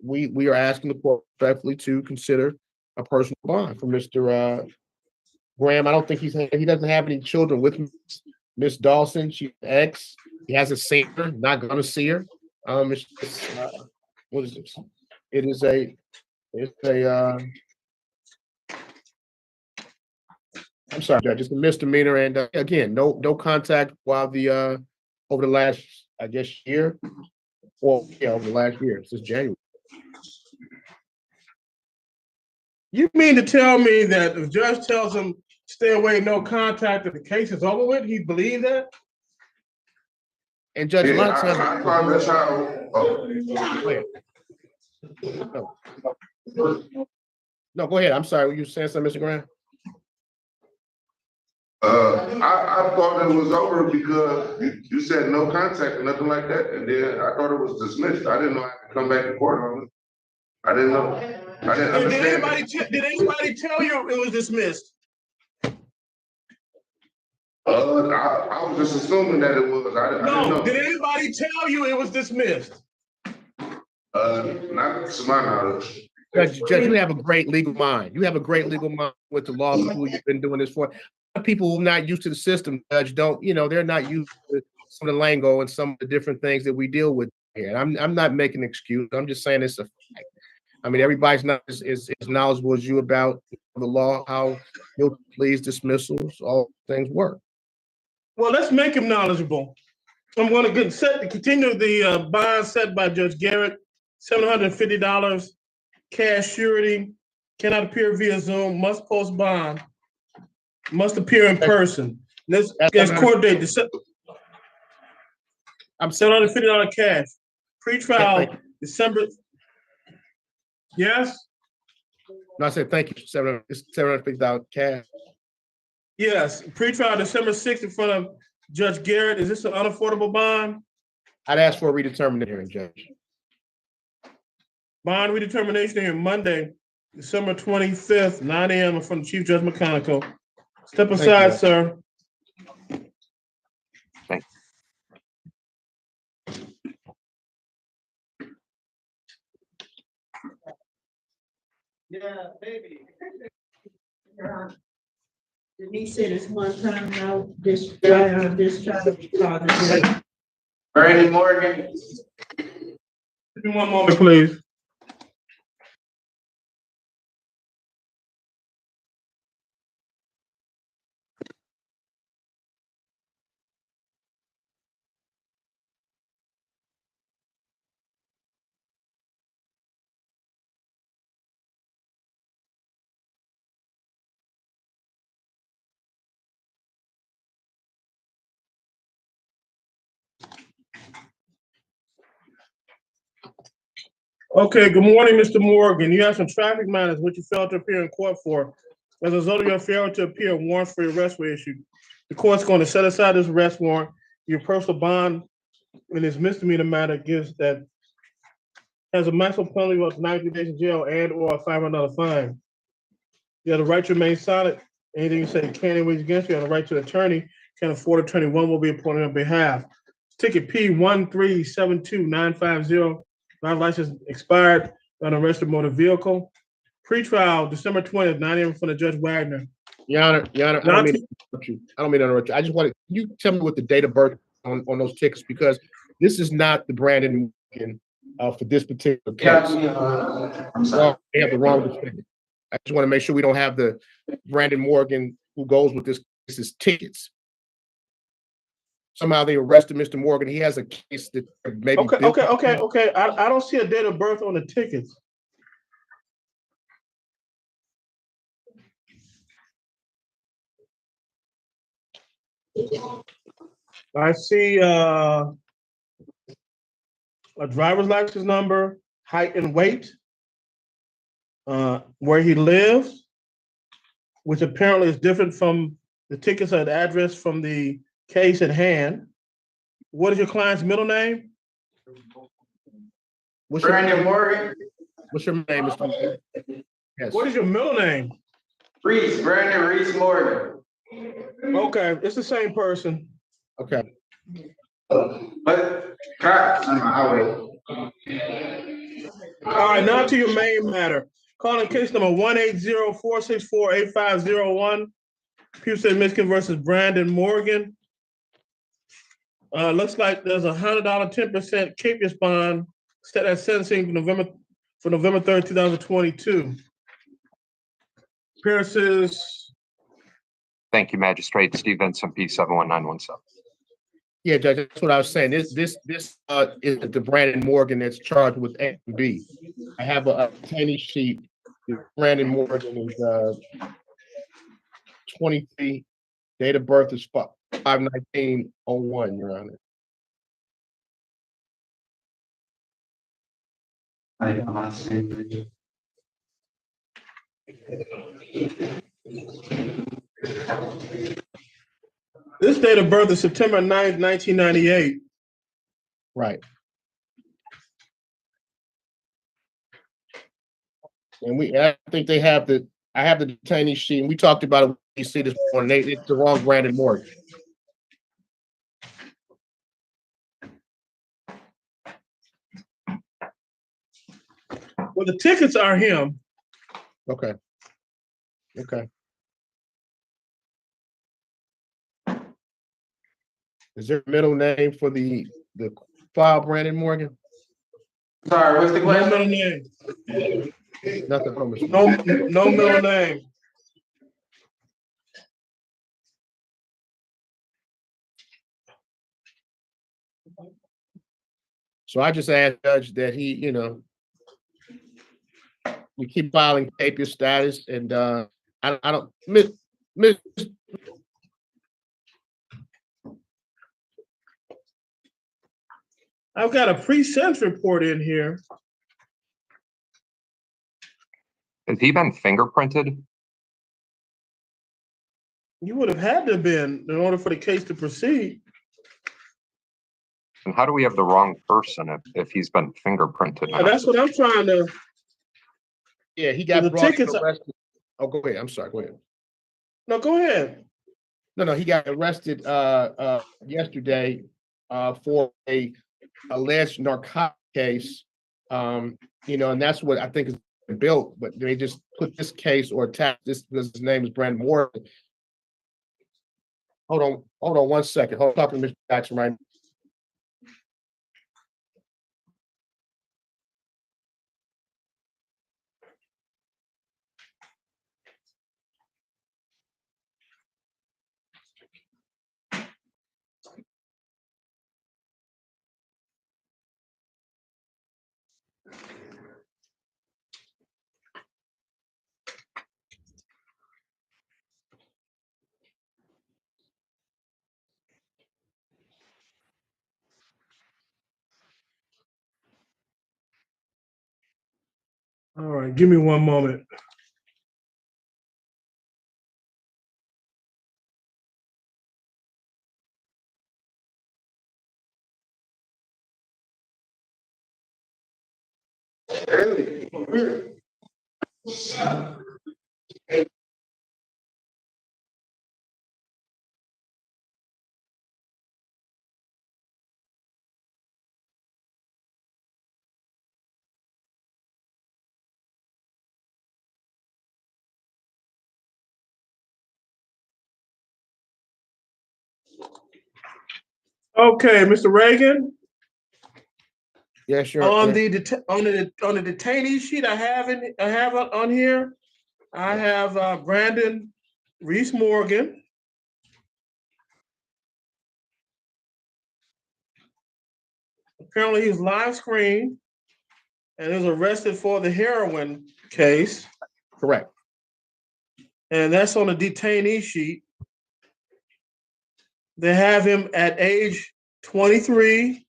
K: We are asking the court respectfully to consider a personal bond for Mr. Graham. I don't think he doesn't have any children with Miss Dawson. She's ex. He hasn't seen her, not gonna see her. What is this? It's a I'm sorry, Judge, it's a misdemeanor, and again, no contact while the over the last, I guess, year, over the last year, since January.
G: You mean to tell me that the judge tells him stay away, no contact, if the case is over with? He believed that?
K: And Judge, a lot of times.
I: I thought that's how.
K: No, go ahead. I'm sorry. Were you saying something, Mr. Graham?
I: I thought it was over because you said no contact or nothing like that, and then I thought it was dismissed. I didn't know I had to come back to court on it. I didn't know. I didn't understand.
G: Did anybody tell you it was dismissed?
I: I was just assuming that it was. I didn't know.
G: Did anybody tell you it was dismissed?
I: Not to my knowledge.
K: Judge, you have a great legal mind. You have a great legal mind with the law school you've been doing this for. People who are not used to the system, Judge, they're not used to some of the lingo and some of the different things that we deal with here. And I'm not making an excuse. I'm just saying it's a fact. I mean, everybody's not as knowledgeable as you about the law, how guilty pleas, dismissals, all things work.
G: Well, let's make him knowledgeable. I'm going to continue the bond set by Judge Garrett, $750, cash surety, cannot appear via Zoom, must post bond, must appear in person. Let's court date. I'm $750 cash. Pre-trial, December. Yes?
K: No, I said thank you. $750 cash.
G: Yes, pre-trial December 6th in front of Judge Garrett. Is this an unaffordable bond?
K: I'd ask for a redetermination hearing, Judge.
G: Bond redetermination hearing Monday, December 25th, 9 a.m. in front of Chief Judge McConicle. Step aside, sir.
J: Thank
H: Yeah, baby. Denise said it's one time now, discharge.
L: Brandon Morgan.
G: Give me one moment, please. Okay, good morning, Mr. Morgan. You have some traffic matters which you failed to appear in court for. As a result of your failure to appear, warrants for your arrest were issued. The court's going to set aside this arrest warrant. Your personal bond in this misdemeanor matter has a maximum penalty of 90 days in jail and or a $500 fine. You have the right to remain silent. Anything you say can and wage against you. You have the right to an attorney. Can afford attorney. One will be appointed on behalf. Ticket P1372950. Non-license expired on a registered motor vehicle. Pre-trial December 20th, 9 a.m. in front of Judge Wagner.
K: Your Honor, I don't mean to interrupt you. I just want you tell me what the date of birth on those tickets, because this is not the Brandon Morgan for this particular case.
L: I'm sorry.
K: They have the wrong defendant. I just want to make sure we don't have the Brandon Morgan who goes with this case's tickets. Somehow they arrested Mr. Morgan. He has a case that maybe.
G: Okay. I don't see a date of birth on the tickets. I see a driver's license number, height and weight, where he lives, which apparently is different from the tickets and address from the case at hand. What is your client's middle name?
L: Brandon Morgan.
K: What's your name, Mr. Yes.
G: What is your middle name?
L: Reese, Brandon Reese Morgan.
G: Okay, it's the same person.
K: Okay.
L: But,
G: All right, now to your main matter. Calling case number 180-464-8501, Puget Michigan versus Brandon Morgan. Looks like there's a $100 10% capious bond set at sentencing for November 3rd, 2022. Appearances.
J: Thank you, Magistrate Steve Vincent, P 71917.
K: Yeah, Judge, that's what I was saying. This is the Brandon Morgan that's charged with A and B. I have a tiny sheet. Brandon Morgan is 23. Date of birth is 5/19/01, Your Honor.
G: This date of birth is September 9th, 1998.
K: Right. And I think I have the detainee sheet, and we talked about it. You see this morning, it's the wrong Brandon Morgan.
G: Well, the tickets are him.
K: Okay. Okay. Is there a middle name for the file, Brandon Morgan?
L: sorry, what's the
G: No
L: question?
G: middle name.
K: Nothing from Mr.
G: No middle name.
K: So I just asked Judge that he, we keep filing capious status, and I don't miss.
G: I've got a pre-sentence report in here.
J: Has he been fingerprinted?
G: You would have had to have been in order for the case to proceed.
J: And how do we have the wrong person if he's been fingerprinted?
G: Yeah, that's what I'm trying to.
K: Yeah, he got
G: The
K: brought
G: tickets
K: and
G: are-
K: arrested. Oh, go ahead. I'm sorry. Go ahead.
G: No, go ahead.
K: No, he got arrested yesterday for a alleged narcotic case. And that's what I think is built, but they just put this case or attach this because his name is Brandon Morgan. Hold on 1 second. Hold on, talking to Mr. Jackson right now.
G: All right, give me one moment. Okay, Mr. Reagan.
K: Yes, sure.
G: On the detainee sheet I have on here, I have Brandon Reese Morgan. Apparently he's live screened and is arrested for the heroin case.
K: Correct.
G: And that's on the detainee sheet. They have him at age 23,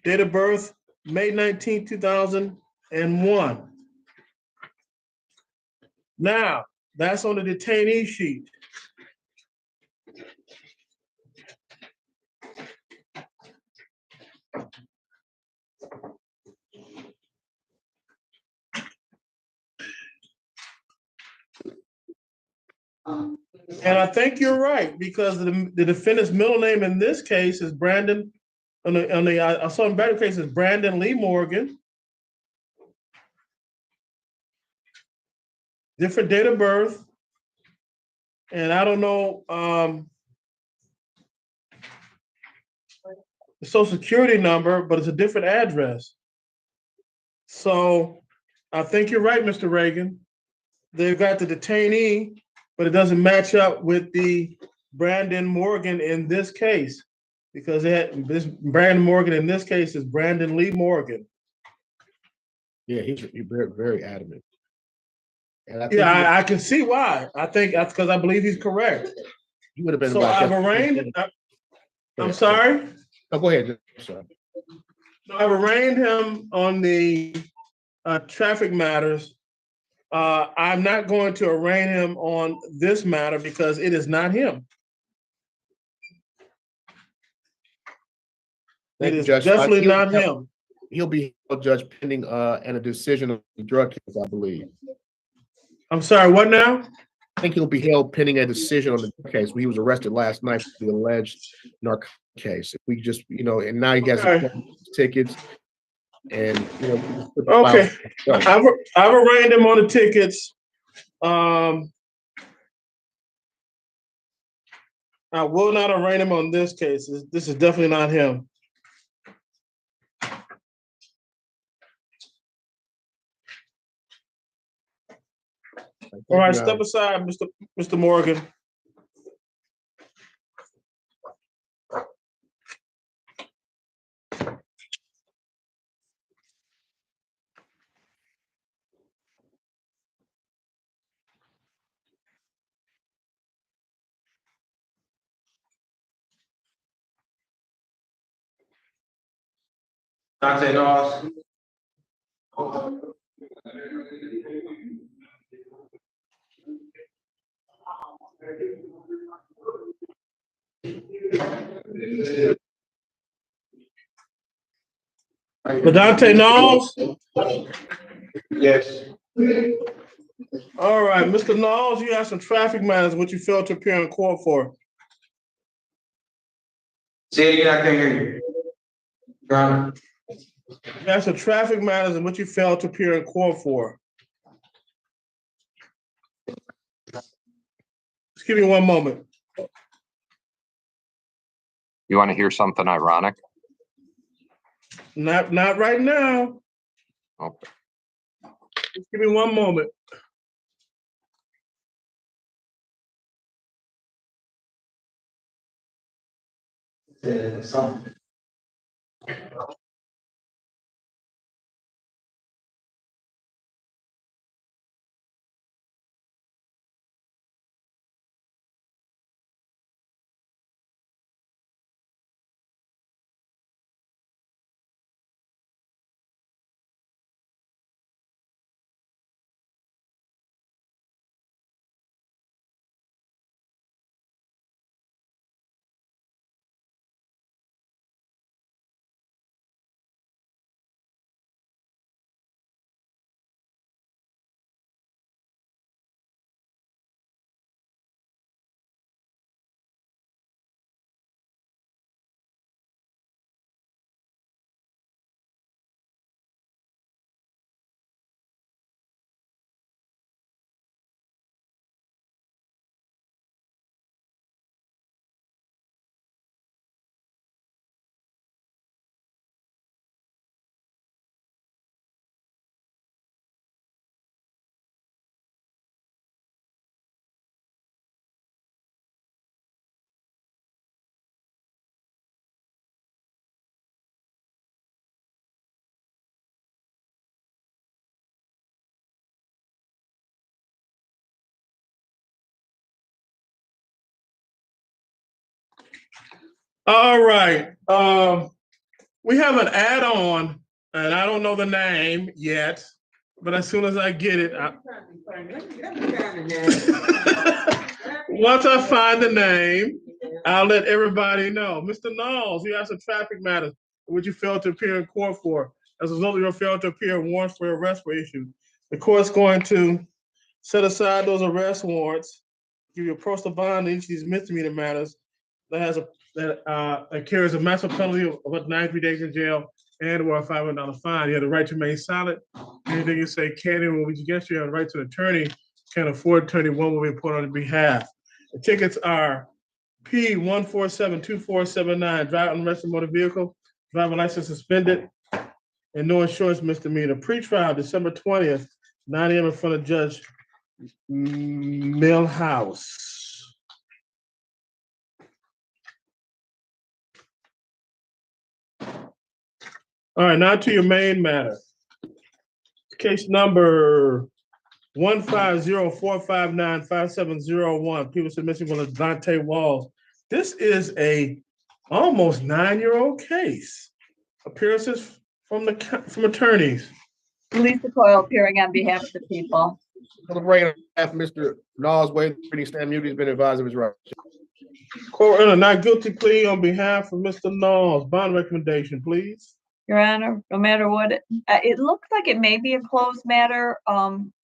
G: date of birth, May 19, 2001. Now, that's on the detainee sheet. And I think you're right, because the defendant's middle name in this case is Brandon, I saw in better case is Brandon Lee Morgan. Different date of birth. And I don't know the social security number, but it's a different address. So I think you're right, Mr. Reagan. They've got the detainee, but it doesn't match up with the Brandon Morgan in this case, because this Brandon Morgan in this case is Brandon Lee Morgan.
K: Yeah, he's very, very adamant. And I think
G: Yeah, I can see why. I think that's because I believe he's correct.
K: he would have been.
G: So
K: about
G: I've
K: that-
G: arraigned. I'm sorry.
K: Oh, go ahead, sir.
G: No, I've arraigned him on the traffic matters. I'm not going to arraign him on this matter because it is not him.
K: Thank
G: It
K: you,
G: is
K: Judge.
G: definitely not him.
K: He'll be held, Judge, pending and a decision on the drug case, I believe.
G: I'm sorry, what now?
K: I think he'll be held pending a decision on the drug case. He was arrested last night for the alleged narcotic case. If we just, and now he has tickets and,
G: Okay, I've arraigned him on the tickets. I will not arraign him on this case. This is definitely not him. All right, step aside, Mr. Morgan.
L: Dante Dawes.
G: Dante Knowles?
L: Yes.
G: All right, Mr. Knowles, you have some traffic matters which you failed to appear in court for.
L: Say it again, I can't hear you. Your Honor.
G: You have some traffic matters in which you failed to appear in court for. Just give me one moment.
J: You want to hear something ironic?
G: Not right now.
J: Okay.
G: Just give me one moment. All right, we have an add-on, and I don't know the name yet, but as soon as I get it, once I find the name, I'll let everybody know. Mr. Knowles, you have some traffic matters which you failed to appear in court for. As a result of your failure to appear, warrants for arrest were issued. The court's going to set aside those arrest warrants, give you a personal bond in each of these misdemeanor matters that carries a maximum penalty of up to 93 days in jail and or a $500 fine. You have the right to remain silent. Anything you say can and will be against you. You have the right to an attorney. Can afford attorney. One will be reported on your behalf. The tickets are P1472479, drive unregistered motor vehicle, driver license suspended, and no insurance misdemeanor. Pre-trial, December 20th, 9 a.m. in front of Judge Millhouse. All right, now to your main matter. Case number 150-459-5701. People submitting for Dante Walls. This is a almost 9-year-old case. Appearances from attorneys.
M: Lisa Coyle appearing on behalf of the people.
K: Celebrating on behalf of Mr. Knowles, waiting Stan Mutiny has been advised of his rights.
G: Court in a not guilty plea on behalf of Mr. Knowles. Bond recommendation, please.
M: Your Honor, no matter what, it looks like it may be a closed matter,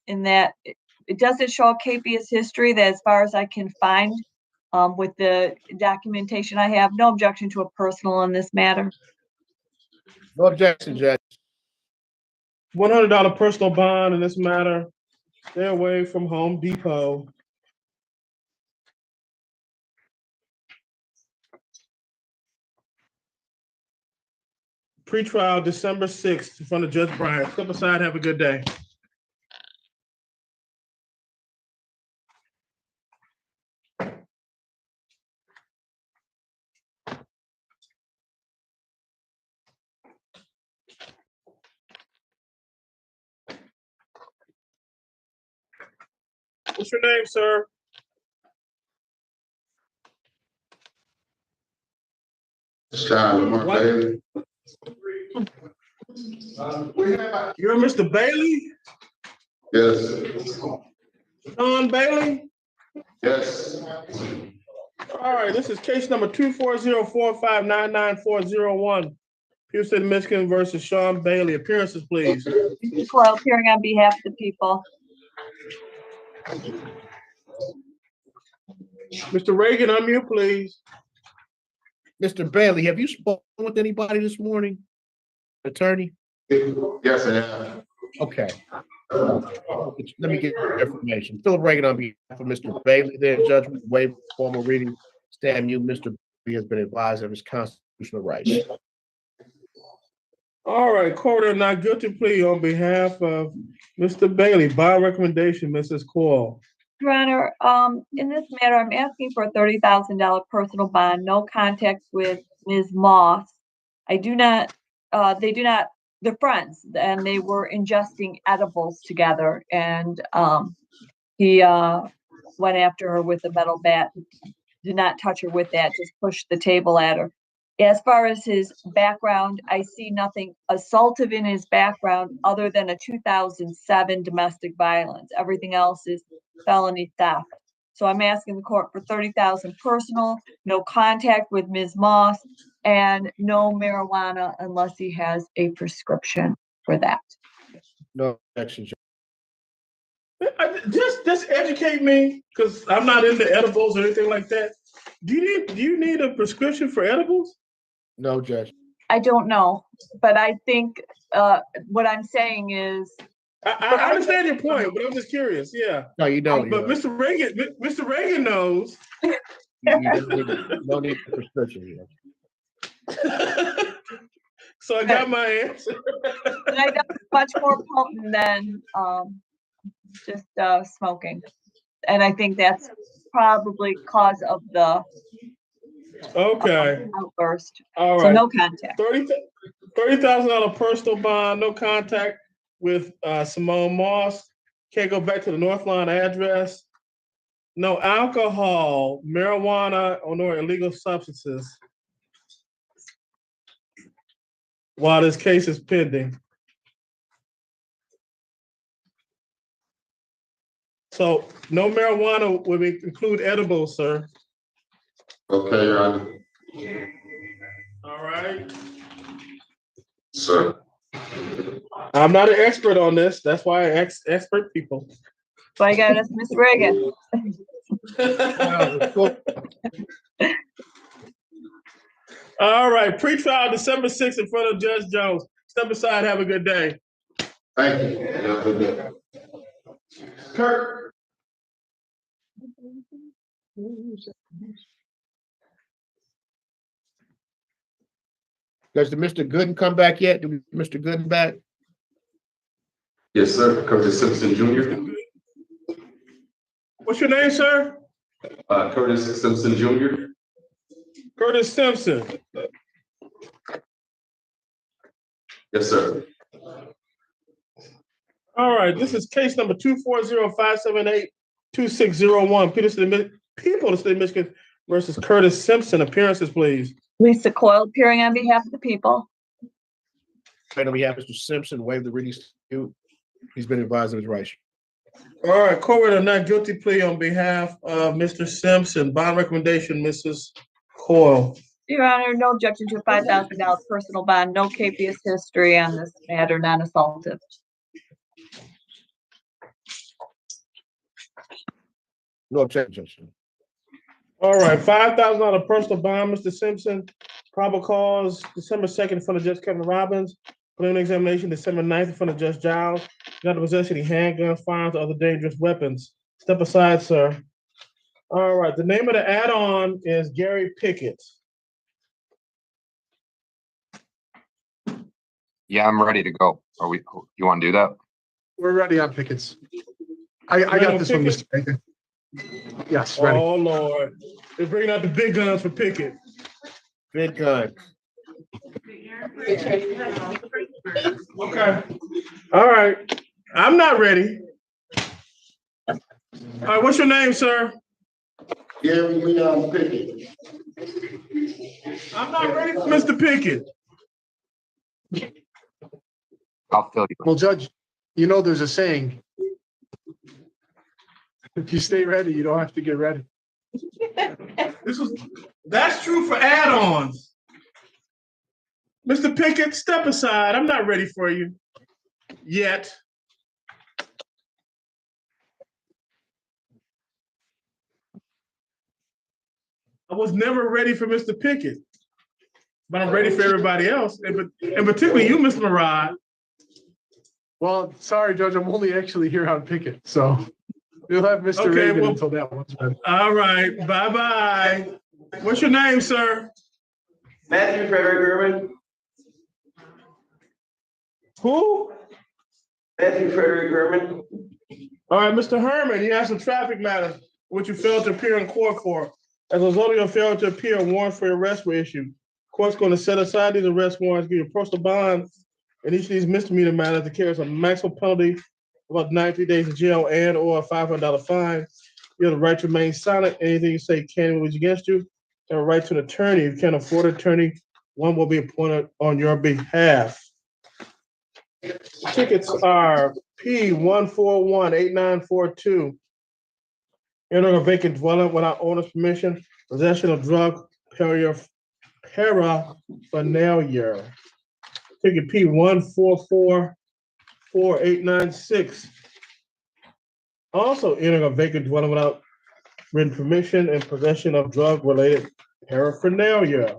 M: in that it doesn't show capious history that as far as I can find, with the documentation I have, no objection to a personal in this matter.
K: No objection, Judge.
G: $100 personal bond in this matter. Stay away from Home Depot. Pre-trial, December 6th, in front of Judge Bryant. Step aside, have a good day. What's your name, sir?
I: Lamar Bailey.
G: You're Mr. Bailey?
I: Yes.
G: Sean Bailey?
I: Yes.
G: All right, this is case number 24045994001. Houston, Michigan versus Sean Bailey. Appearances, please.
M: Lisa Coyle appearing on behalf of the people.
G: Mr. Reagan, unmute, please.
K: Mr. Bailey, have you spoken with anybody this morning? Attorney?
I: Yes, I have.
K: Okay. Let me get your information. Philip Reagan on behalf of Mr. Bailey, then Judge, waive formal reading. Stand mute. Mr. Bailey has been advised of his constitutional rights.
G: All right, court of not guilty plea on behalf of Mr. Bailey. By recommendation, Mrs. Coyle.
M: Your Honor, in this matter, I'm asking for a $30,000 personal bond, no contact with Ms. Moss. They're friends, and they were ingesting edibles together, and he went after her with a metal bat, did not touch her with that, just pushed the table at her. As far as his background, I see nothing assaultive in his background other than a 2007 domestic violence. Everything else is felony theft. So I'm asking the court for $30,000 personal, no contact with Ms. Moss, and no marijuana unless he has a prescription for that.
K: No objection, Judge.
G: Just educate me, because I'm not into edibles or anything like that. Do you need a prescription for edibles?
K: No, Judge.
M: I don't know, but I think what I'm saying is.
G: I understand your point, but I'm just curious. Yeah.
K: No, you don't.
G: But Mr. Reagan knows.
K: You don't need a prescription here.
G: So I got my answer.
M: And I know it's much more potent than just smoking, and I think that's probably cause of the outburst.
G: All right.
M: So no contact.
G: $30,000 personal bond, no contact with Simone Moss. Can't go back to the North Lawn address. No alcohol, marijuana, or no illegal substances. while this case is pending. So no marijuana will include edibles, sir.
I: Okay, Your Honor.
G: All right.
I: Sir.
G: I'm not an expert on this. That's why I ask expert people.
M: So I got us, Ms. Reagan.
G: All right, pretrial December 6th in front of Judge Jones. Step aside, have a good day.
I: Thank you. Have a good day.
G: Kirk.
K: Does the Mr. Gooden come back yet? Do Mr. Gooden back?
I: Yes, sir. Curtis Simpson Jr.
G: What's your name, sir?
I: Curtis Simpson Jr.
G: Curtis Simpson.
I: Yes, sir.
G: All right, this is case number 240-578-2601. People of the state of Michigan versus Curtis Simpson. Appearances, please.
M: Lisa Coyle appearing on behalf of the people.
K: And on behalf of Mr. Simpson, waive the reading statute. He's been advised of his rights.
G: All right, court a not guilty plea on behalf of Mr. Simpson. Bond recommendation, Mrs. Coyle.
M: Your Honor, no objection to a $5,000 personal bond, no capious history on this matter, non-assaultive.
K: No objection.
G: All right, $5,000 personal bond, Mr. Simpson. Probable cause December 2nd in front of Judge Kevin Robbins. Preliminary examination December 9th in front of Judge Giles. Not to possess any handguns, firearms, or other dangerous weapons. Step aside, sir. All right, the name of the add-on is Gary Pickett.
J: Yeah, I'm ready to go. You want to do that?
N: We're ready on Pickett's. I got this one, Mr. Bacon. Yes, ready.
G: Oh, Lord. They're bringing out the big guns for Pickett.
K: Big gun.
G: Okay. All right. I'm not ready. All right, what's your name, sir?
I: Gary Leon Pickett.
G: I'm not ready for Mr. Pickett.
J: I'll fill you.
N: Well, Judge, you know there's a saying. If you stay ready, you don't have to get ready.
G: That's true for add-ons. Mr. Pickett, step aside. I'm not ready for you yet. I was never ready for Mr. Pickett, but I'm ready for everybody else, and particularly you, Mr. Murad.
N: Well, sorry, Judge, I'm only actually here on Pickett, so you'll have Mr. Reagan until that one's ready.
G: All right, bye-bye. What's your name, sir?
L: Matthew Frederick German.
G: Who?
L: Matthew Frederick German.
G: All right, Mr. Herman, you have some traffic matters which you failed to appear in court for. As a result of your failure to appear, a warrant for your arrest were issued. Court's going to set aside these arrest warrants, give you a personal bond in each of these misdemeanor matters that carries a maximum penalty of about 93 days in jail and or a $500 fine. You have the right to remain silent. Anything you say can be used against you. You have a right to an attorney. If you can't afford an attorney, one will be appointed on your behalf. Tickets are P1418942. Entering a vacant dwelling without owner's permission, possession of drug paraphernalia. Ticket P1444896. Also entering a vacant dwelling without written permission and possession of drug-related paraphernalia.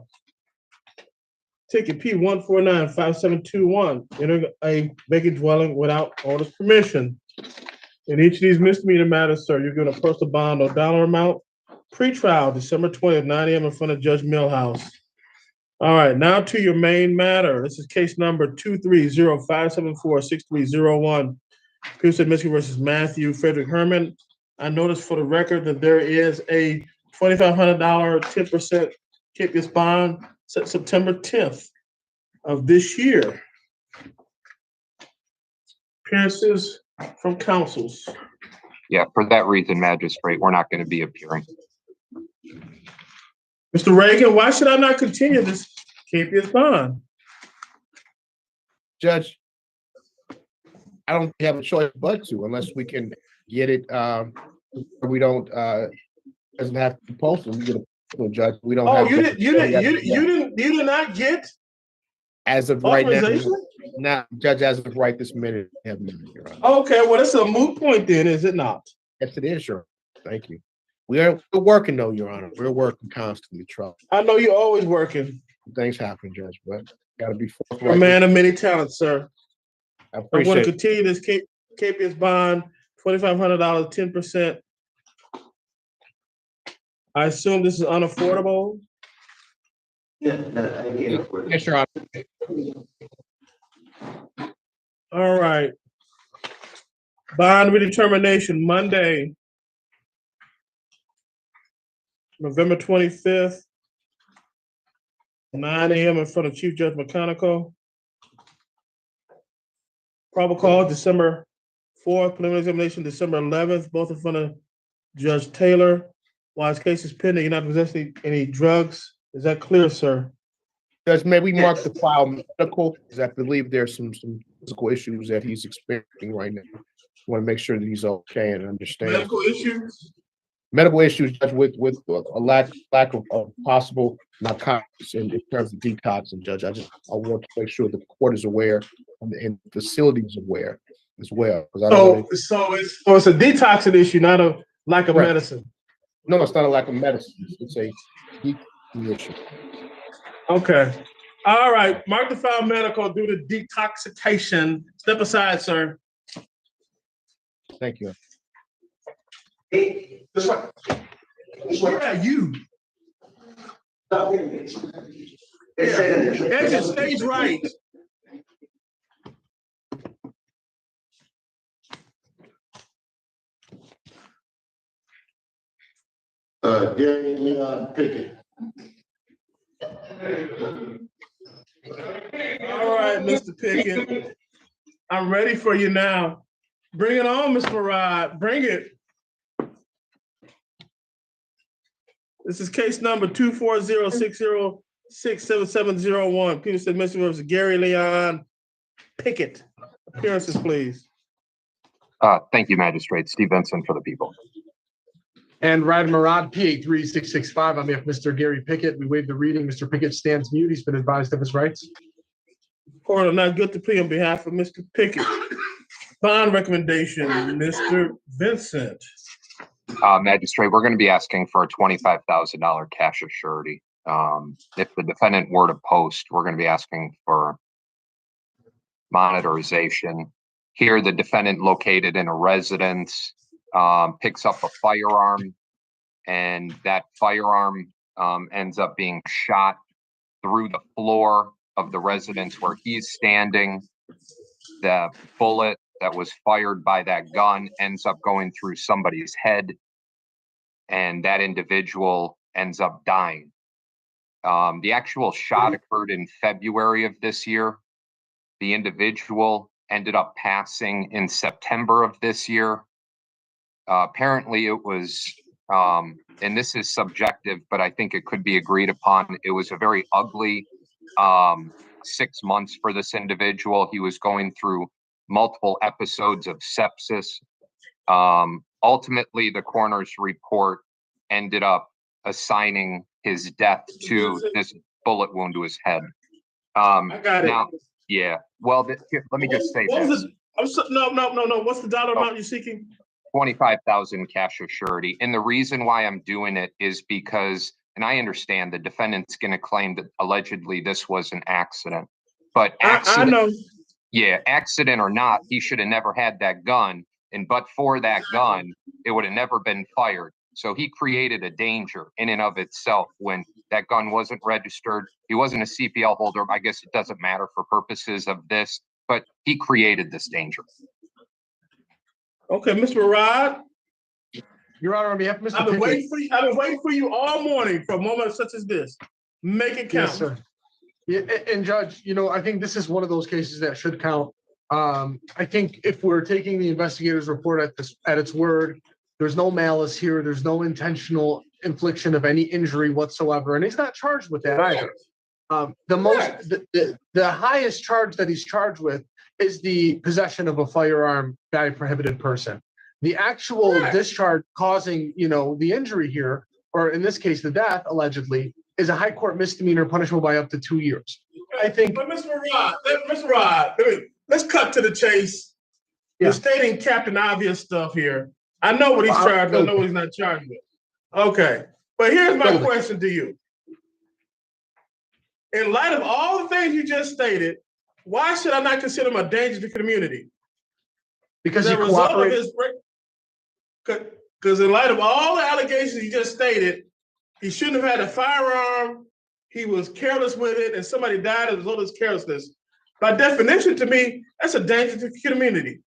G: Ticket P1495721. Entering a vacant dwelling without owner's permission. In each of these misdemeanor matters, sir, you're given a personal bond or dollar amount. Pre-trial, December 20th, 9 a.m. in front of Judge Millhouse. All right, now to your main matter. This is case number 230-574-6301. Pearson, Michigan versus Matthew Frederick Herman. I noticed for the record that there is a $2,500 10% capious bond set September 10th of this year. Appearances from counsels.
J: Yeah, for that reason, magistrate, we're not going to be appearing.
G: Mr. Reagan, why should I not continue this capious bond?
K: Judge, I don't have a choice but to, unless we can get it, we don't, doesn't have to be posted. We get a judge. We don't
G: Oh,
K: have.
G: you did not get
K: As of right now,
G: authorization?
K: not judge, as of right this minute, I have none, Your Honor.
G: Okay, well, that's a moot point then, is it not?
K: Yes, it is, Your Honor. Thank you. We're working though, Your Honor. We're working constantly, Trump.
G: I know you're always working.
K: Things happen, Judge, but gotta be
G: A
K: forthright.
G: man of many talents, sir.
K: I
G: I'm going to
K: appreciate it.
G: continue this KPS bond, $2,500, 10%. I assume this is unaffordable.
K: Yes, Your Honor.
G: All right. Bond redetermination, Monday, November 25th, 9 a.m. in front of Chief Judge McConical. Probable cause, December 4th, preliminary examination, December 11th, both in front of Judge Taylor. While his case is pending, you're not possessing any drugs. Is that clear, sir?
K: Judge, may we mark the file medical, because I believe there's some physical issues that he's experiencing right now. Want to make sure that he's okay and understand.
G: Medical issues?
K: Medical issues, Judge, with a lack of possible narcotics in terms of detoxing, Judge. I want to make sure the court is aware and the facility is aware as well.
G: So it's a detoxing issue, not a lack of medicine.
K: No, it's not a lack of medicine. It's a detoxing issue.
G: Okay. All right. Mark the file medical due to detoxification. Step aside, sir.
K: Thank you.
G: This one. Yeah, you. Exit stage right.
I: Gary Leon Pickett.
G: All right, Mr. Pickett. I'm ready for you now. Bring it on, Ms. Farad. Bring it. This is case number 24060677701. Peterson, Michigan versus Gary Leon Pickett. Appearances, please.
J: Thank you, Magistrate. Steve Benson for the people.
N: And Rad Marad, PA 3665, on behalf of Mr. Gary Pickett. We waive the reading. Mr. Pickett stands mute. He's been advised of his rights.
G: Court will not guilty plea on behalf of Mr. Pickett. Bond recommendation, Mr. Vincent.
J: Magistrate, we're going to be asking for a $25,000 cash surety. If the defendant were to post, we're going to be asking for monitorization. Here, the defendant located in a residence picks up a firearm, and that firearm ends up being shot through the floor of the residence where he's standing. The bullet that was fired by that gun ends up going through somebody's head, and that individual ends up dying. The actual shot occurred in February of this year. The individual ended up passing in September of this year. Apparently it was, and this is subjective, but I think it could be agreed upon. It was a very ugly 6 months for this individual. He was going through multiple episodes of sepsis. Ultimately, the coroner's report ended up assigning his death to this bullet wound to his head.
G: I got it.
J: Yeah. Well, here, let me just say this.
G: No. What's the dollar amount you're seeking?
J: 25,000 cash of surety. And the reason why I'm doing it is because, and I understand the defendant's going to claim that allegedly this was an accident, but accident,
G: I know.
J: Yeah, accident or not, he should have never had that gun. And but for that gun, it would have never been fired. So he created a danger in and of itself when that gun wasn't registered. He wasn't a CPL holder. I guess it doesn't matter for purposes of this, but he created this danger.
G: Okay, Mr. Rod.
N: Your Honor, on behalf of Mr.
G: I've been
N: Pickett.
G: waiting for you. I've been waiting for you all morning for a moment such as this. Make it count.
N: Yes, sir. Yeah, and Judge, I think this is one of those cases that should count. I think if we're taking the investigator's report at its word, there's no malice here. There's no intentional infliction of any injury whatsoever, and he's not charged with that either. The highest charge that he's charged with is the possession of a firearm by a prohibited person. The actual discharge causing, the injury here, or in this case, the death allegedly, is a high court misdemeanor punishable by up to 2 years. I think.
G: But Mr. Rod, let's cut to the chase. You're stating Captain Obvious stuff here. I know what he's charged. I know what he's not charged with. Okay, but here's my question to you. In light of all the things you just stated, why should I not consider him a danger to the community?
N: Because he cooperated.
G: Because in light of all the allegations you just stated, he shouldn't have had a firearm. He was careless with it, and somebody died as a result of his carelessness. By definition, to me, that's a danger to the community.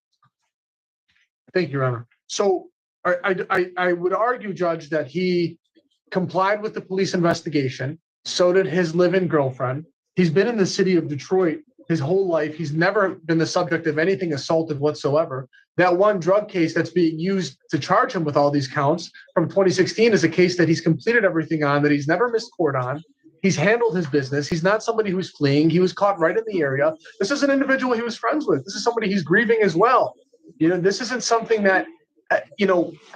N: Thank you, Your Honor. So I would argue, Judge, that he complied with the police investigation. So did his live-in girlfriend. He's been in the city of Detroit his whole life. He's never been the subject of anything assaultive whatsoever. That one drug case that's being used to charge him with all these counts from 2016 is a case that he's completed everything on, that he's never missed court on. He's handled his business. He's not somebody who's fleeing. He was caught right in the area. This is an individual he was friends with. This is somebody he's grieving as well. This isn't something that,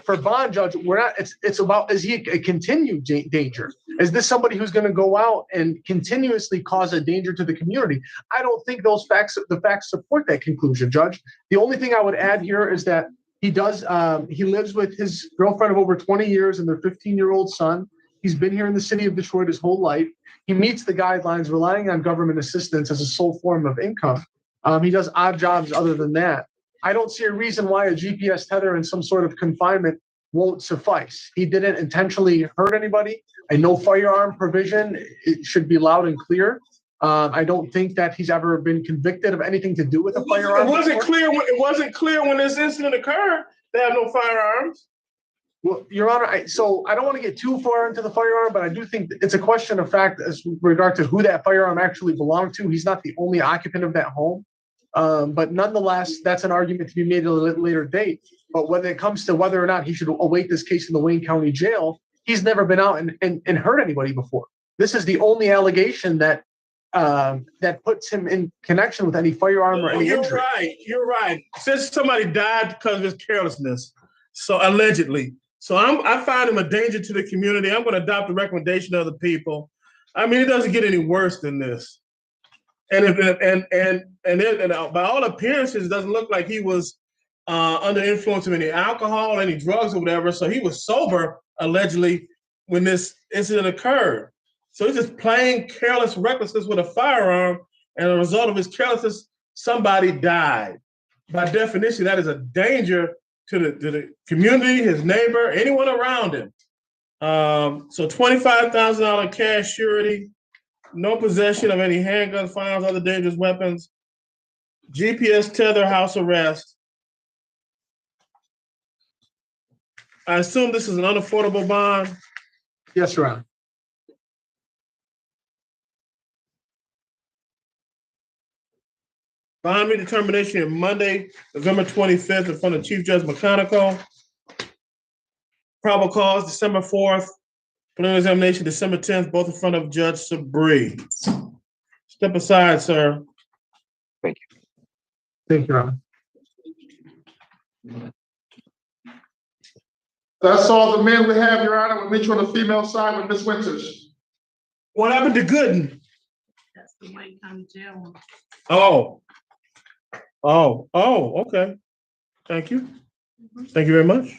N: for bond, Judge, we're not, it's about, is he a continued danger? Is this somebody who's going to go out and continuously cause a danger to the community? I don't think the facts support that conclusion, Judge. The only thing I would add here is that he lives with his girlfriend of over 20 years and their 15-year-old son. He's been here in the city of Detroit his whole life. He meets the guidelines, relying on government assistance as a sole form of income. He does odd jobs other than that. I don't see a reason why a GPS tether and some sort of confinement won't suffice. He didn't intentionally hurt anybody. A no firearm provision, it should be loud and clear. I don't think that he's ever been convicted of anything to do with a firearm.
G: It wasn't clear when this incident occurred. They have no firearms.
N: Well, Your Honor, I don't want to get too far into the firearm, but I do think it's a question of fact as regard to who that firearm actually belonged to. He's not the only occupant of that home. But nonetheless, that's an argument to be made at a later date. But when it comes to whether or not he should await this case in the Wayne County Jail, he's never been out and hurt anybody before. This is the only allegation that puts him in connection with any firearm or any injury.
G: You're right. Since somebody died because of his carelessness, so allegedly. So I find him a danger to the community. I'm going to adopt the recommendation of the people. I mean, it doesn't get any worse than this. And by all appearances, it doesn't look like he was under influence of any alcohol, any drugs or whatever. So he was sober, allegedly, when this incident occurred. So he's just plain careless recklessness with a firearm. And as a result of his carelessness, somebody died. By definition, that is a danger to the community, his neighbor, anyone around him. So $25,000 cash surety. No possession of any handguns, firearms, other dangerous weapons. GPS tether, house arrest. I assume this is an unaffordable bond?
N: Yes, Your Honor.
G: Bond redetermination on Monday, November 25th, in front of Chief Judge McConicle. Probable cause, December 4th. Preliminary examination, December 10th, both in front of Judge Sabri. Step aside, sir.
J: Thank you.
N: Thank you, Your Honor.
I: That's all the men we have, Your Honor. We'll meet you on the female side with Ms. Winters.
G: What happened to Gooden?
H: That's the Wayne County Jail.
G: Okay. Thank you. Thank you very much.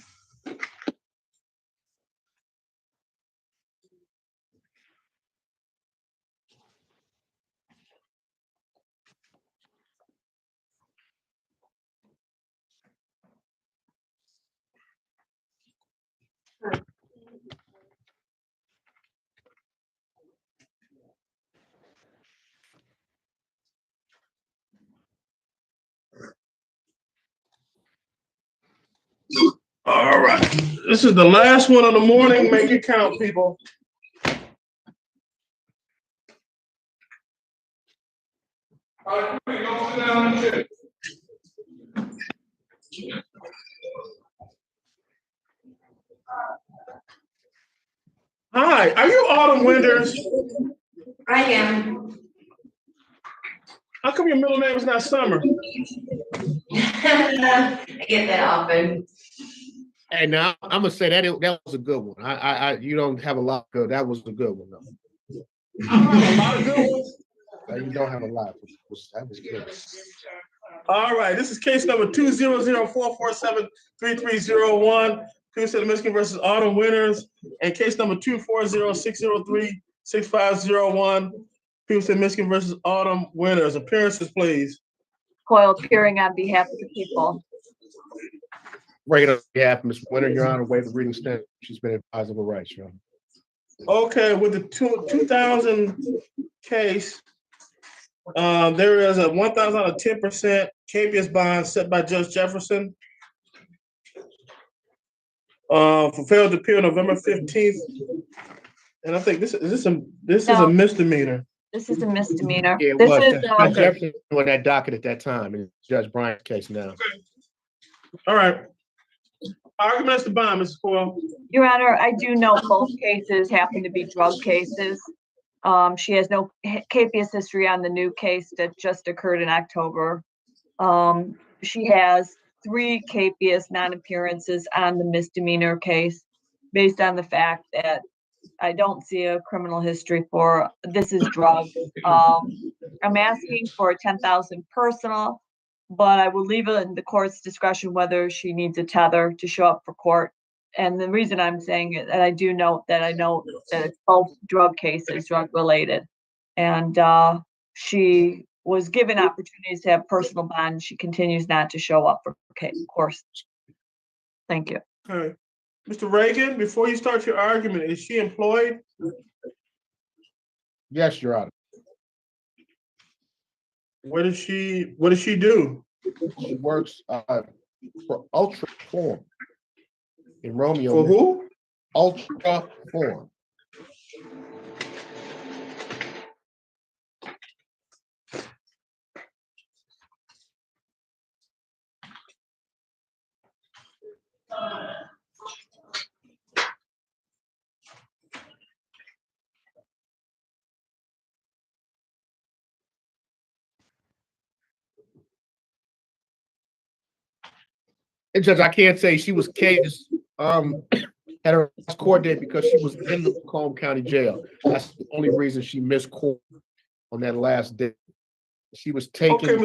G: All right. This is the last one of the morning. Make it count, people. Hi, are you Autumn Winters?
O: I am.
G: How come your middle name is not Summer?
O: I get that often.
K: Hey, now I'm gonna say that that was a good one. You don't have a lot good. That was a good one though.
G: I have a lot of good ones.
K: You don't have a lot. That was good.
G: All right, this is case number 200-447-3301. People City, Michigan versus Autumn Winners, and case number 240-603-6501. People City, Michigan versus Autumn Winners. Appearances, please.
M: Coyle appearing on behalf of the people.
K: Right on behalf of Ms. Winter, Your Honor, waive the reading stand. She's been advised of her rights, Your Honor.
G: Okay, with the 2000 case, there is a $1,010 habeas bond set by Judge Jefferson for failure to appear November 15th. And I think this is a misdemeanor.
M: This is a misdemeanor.
K: Yeah, it
M: This
K: was.
M: is,
K: Judge Jefferson on that docket at that time, and Judge Bryant's case now.
G: All right. Arguments to bond, Mrs. Coyle.
M: Your Honor, I do note both cases happen to be drug cases. She has no habeas history on the new case that just occurred in October. She has 3 habeas non-appearances on the misdemeanor case based on the fact that I don't see a criminal history for, this is drugs. I'm asking for a $10,000 personal, but I will leave it in the court's discretion whether she needs a tether to show up for court. And the reason I'm saying it, and I do note that I know that it's both drug cases, drug related. And she was given opportunities to have personal bond. She continues not to show up for court. Thank you.
G: Okay. Mr. Reagan, before you start your argument, is she employed?
K: Yes, Your Honor.
G: What does she do?
K: She works for Ultra Form in Romeo.
G: For who?
K: Ultra Form. And Judge, I can't say she was caged at her last court date because she was in the Macomb County Jail. That's the only reason she missed court on that last day. She was taken.
G: Okay,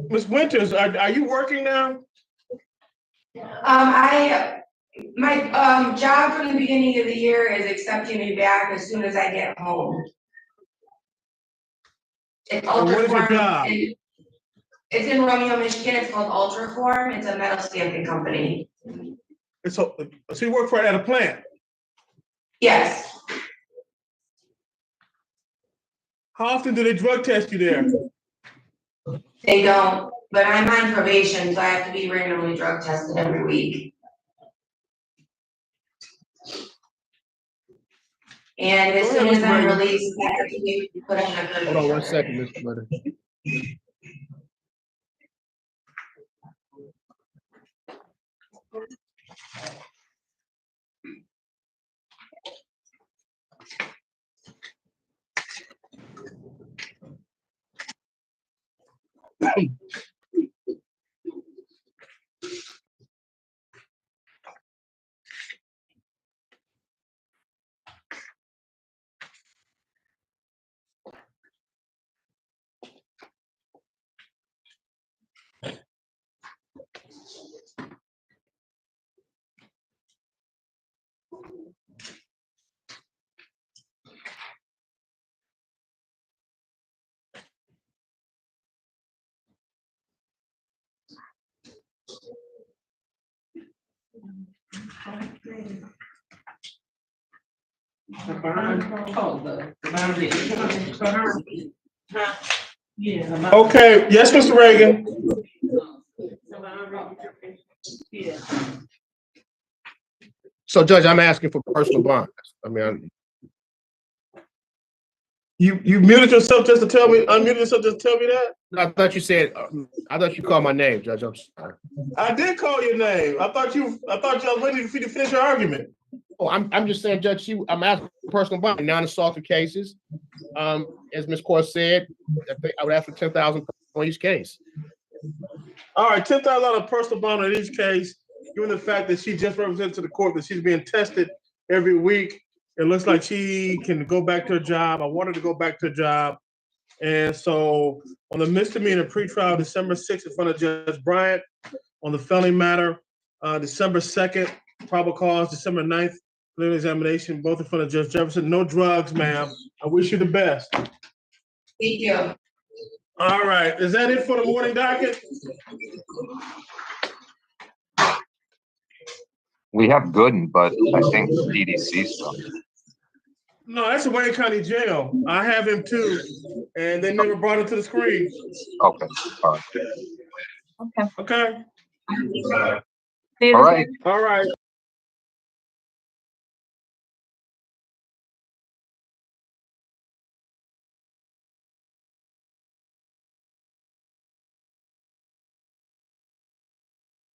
G: Ms. Winters, are you working now?
O: My job from the beginning of the year is accepting me back as soon as I get home. It's
G: What is your job?
O: It's in Romeo, Michigan. It's called Ultraform. It's a metal stamping company.
G: So you work for it at a plant?
O: Yes.
G: How often do they drug test you there?
O: They don't, but I'm on probation, so I have to be randomly drug tested every week. And as soon as I'm released, I have to be put on a good.
K: Hold on 1 second, Mr. Murder.
G: Okay, yes, Mr. Reagan.
K: So, Judge, I'm asking for personal bond. I mean,
G: you muted yourself just to tell me, unmuted yourself just to tell me that?
K: I thought you said, I thought you called my name, Judge. I'm sorry.
G: I did call your name. I thought you was waiting for you to finish your argument.
K: I'm just saying, Judge, I'm asking for personal bond, non-assaulted cases. As Ms. Court said, I would ask for 10,000 on each case.
G: All right, $10,000 personal bond in each case, given the fact that she just represented to the court that she's being tested every week. It looks like she can go back to her job. I want her to go back to her job. And so on the misdemeanor pretrial, December 6th in front of Judge Bryant. On the felony matter, December 2nd, probable cause, December 9th, preliminary examination, both in front of Judge Jefferson. No drugs, ma'am. I wish you the best.
O: Thank you.
G: All right, is that it for the morning docket?
J: We have Gooden, but I think DDC stuff.
G: No, that's the Wayne County Jail. I have him too, and they never brought him to the screen.
J: Okay, all right.
M: Okay.
G: Okay.
M: See you
J: All
M: this
J: right.
G: All right.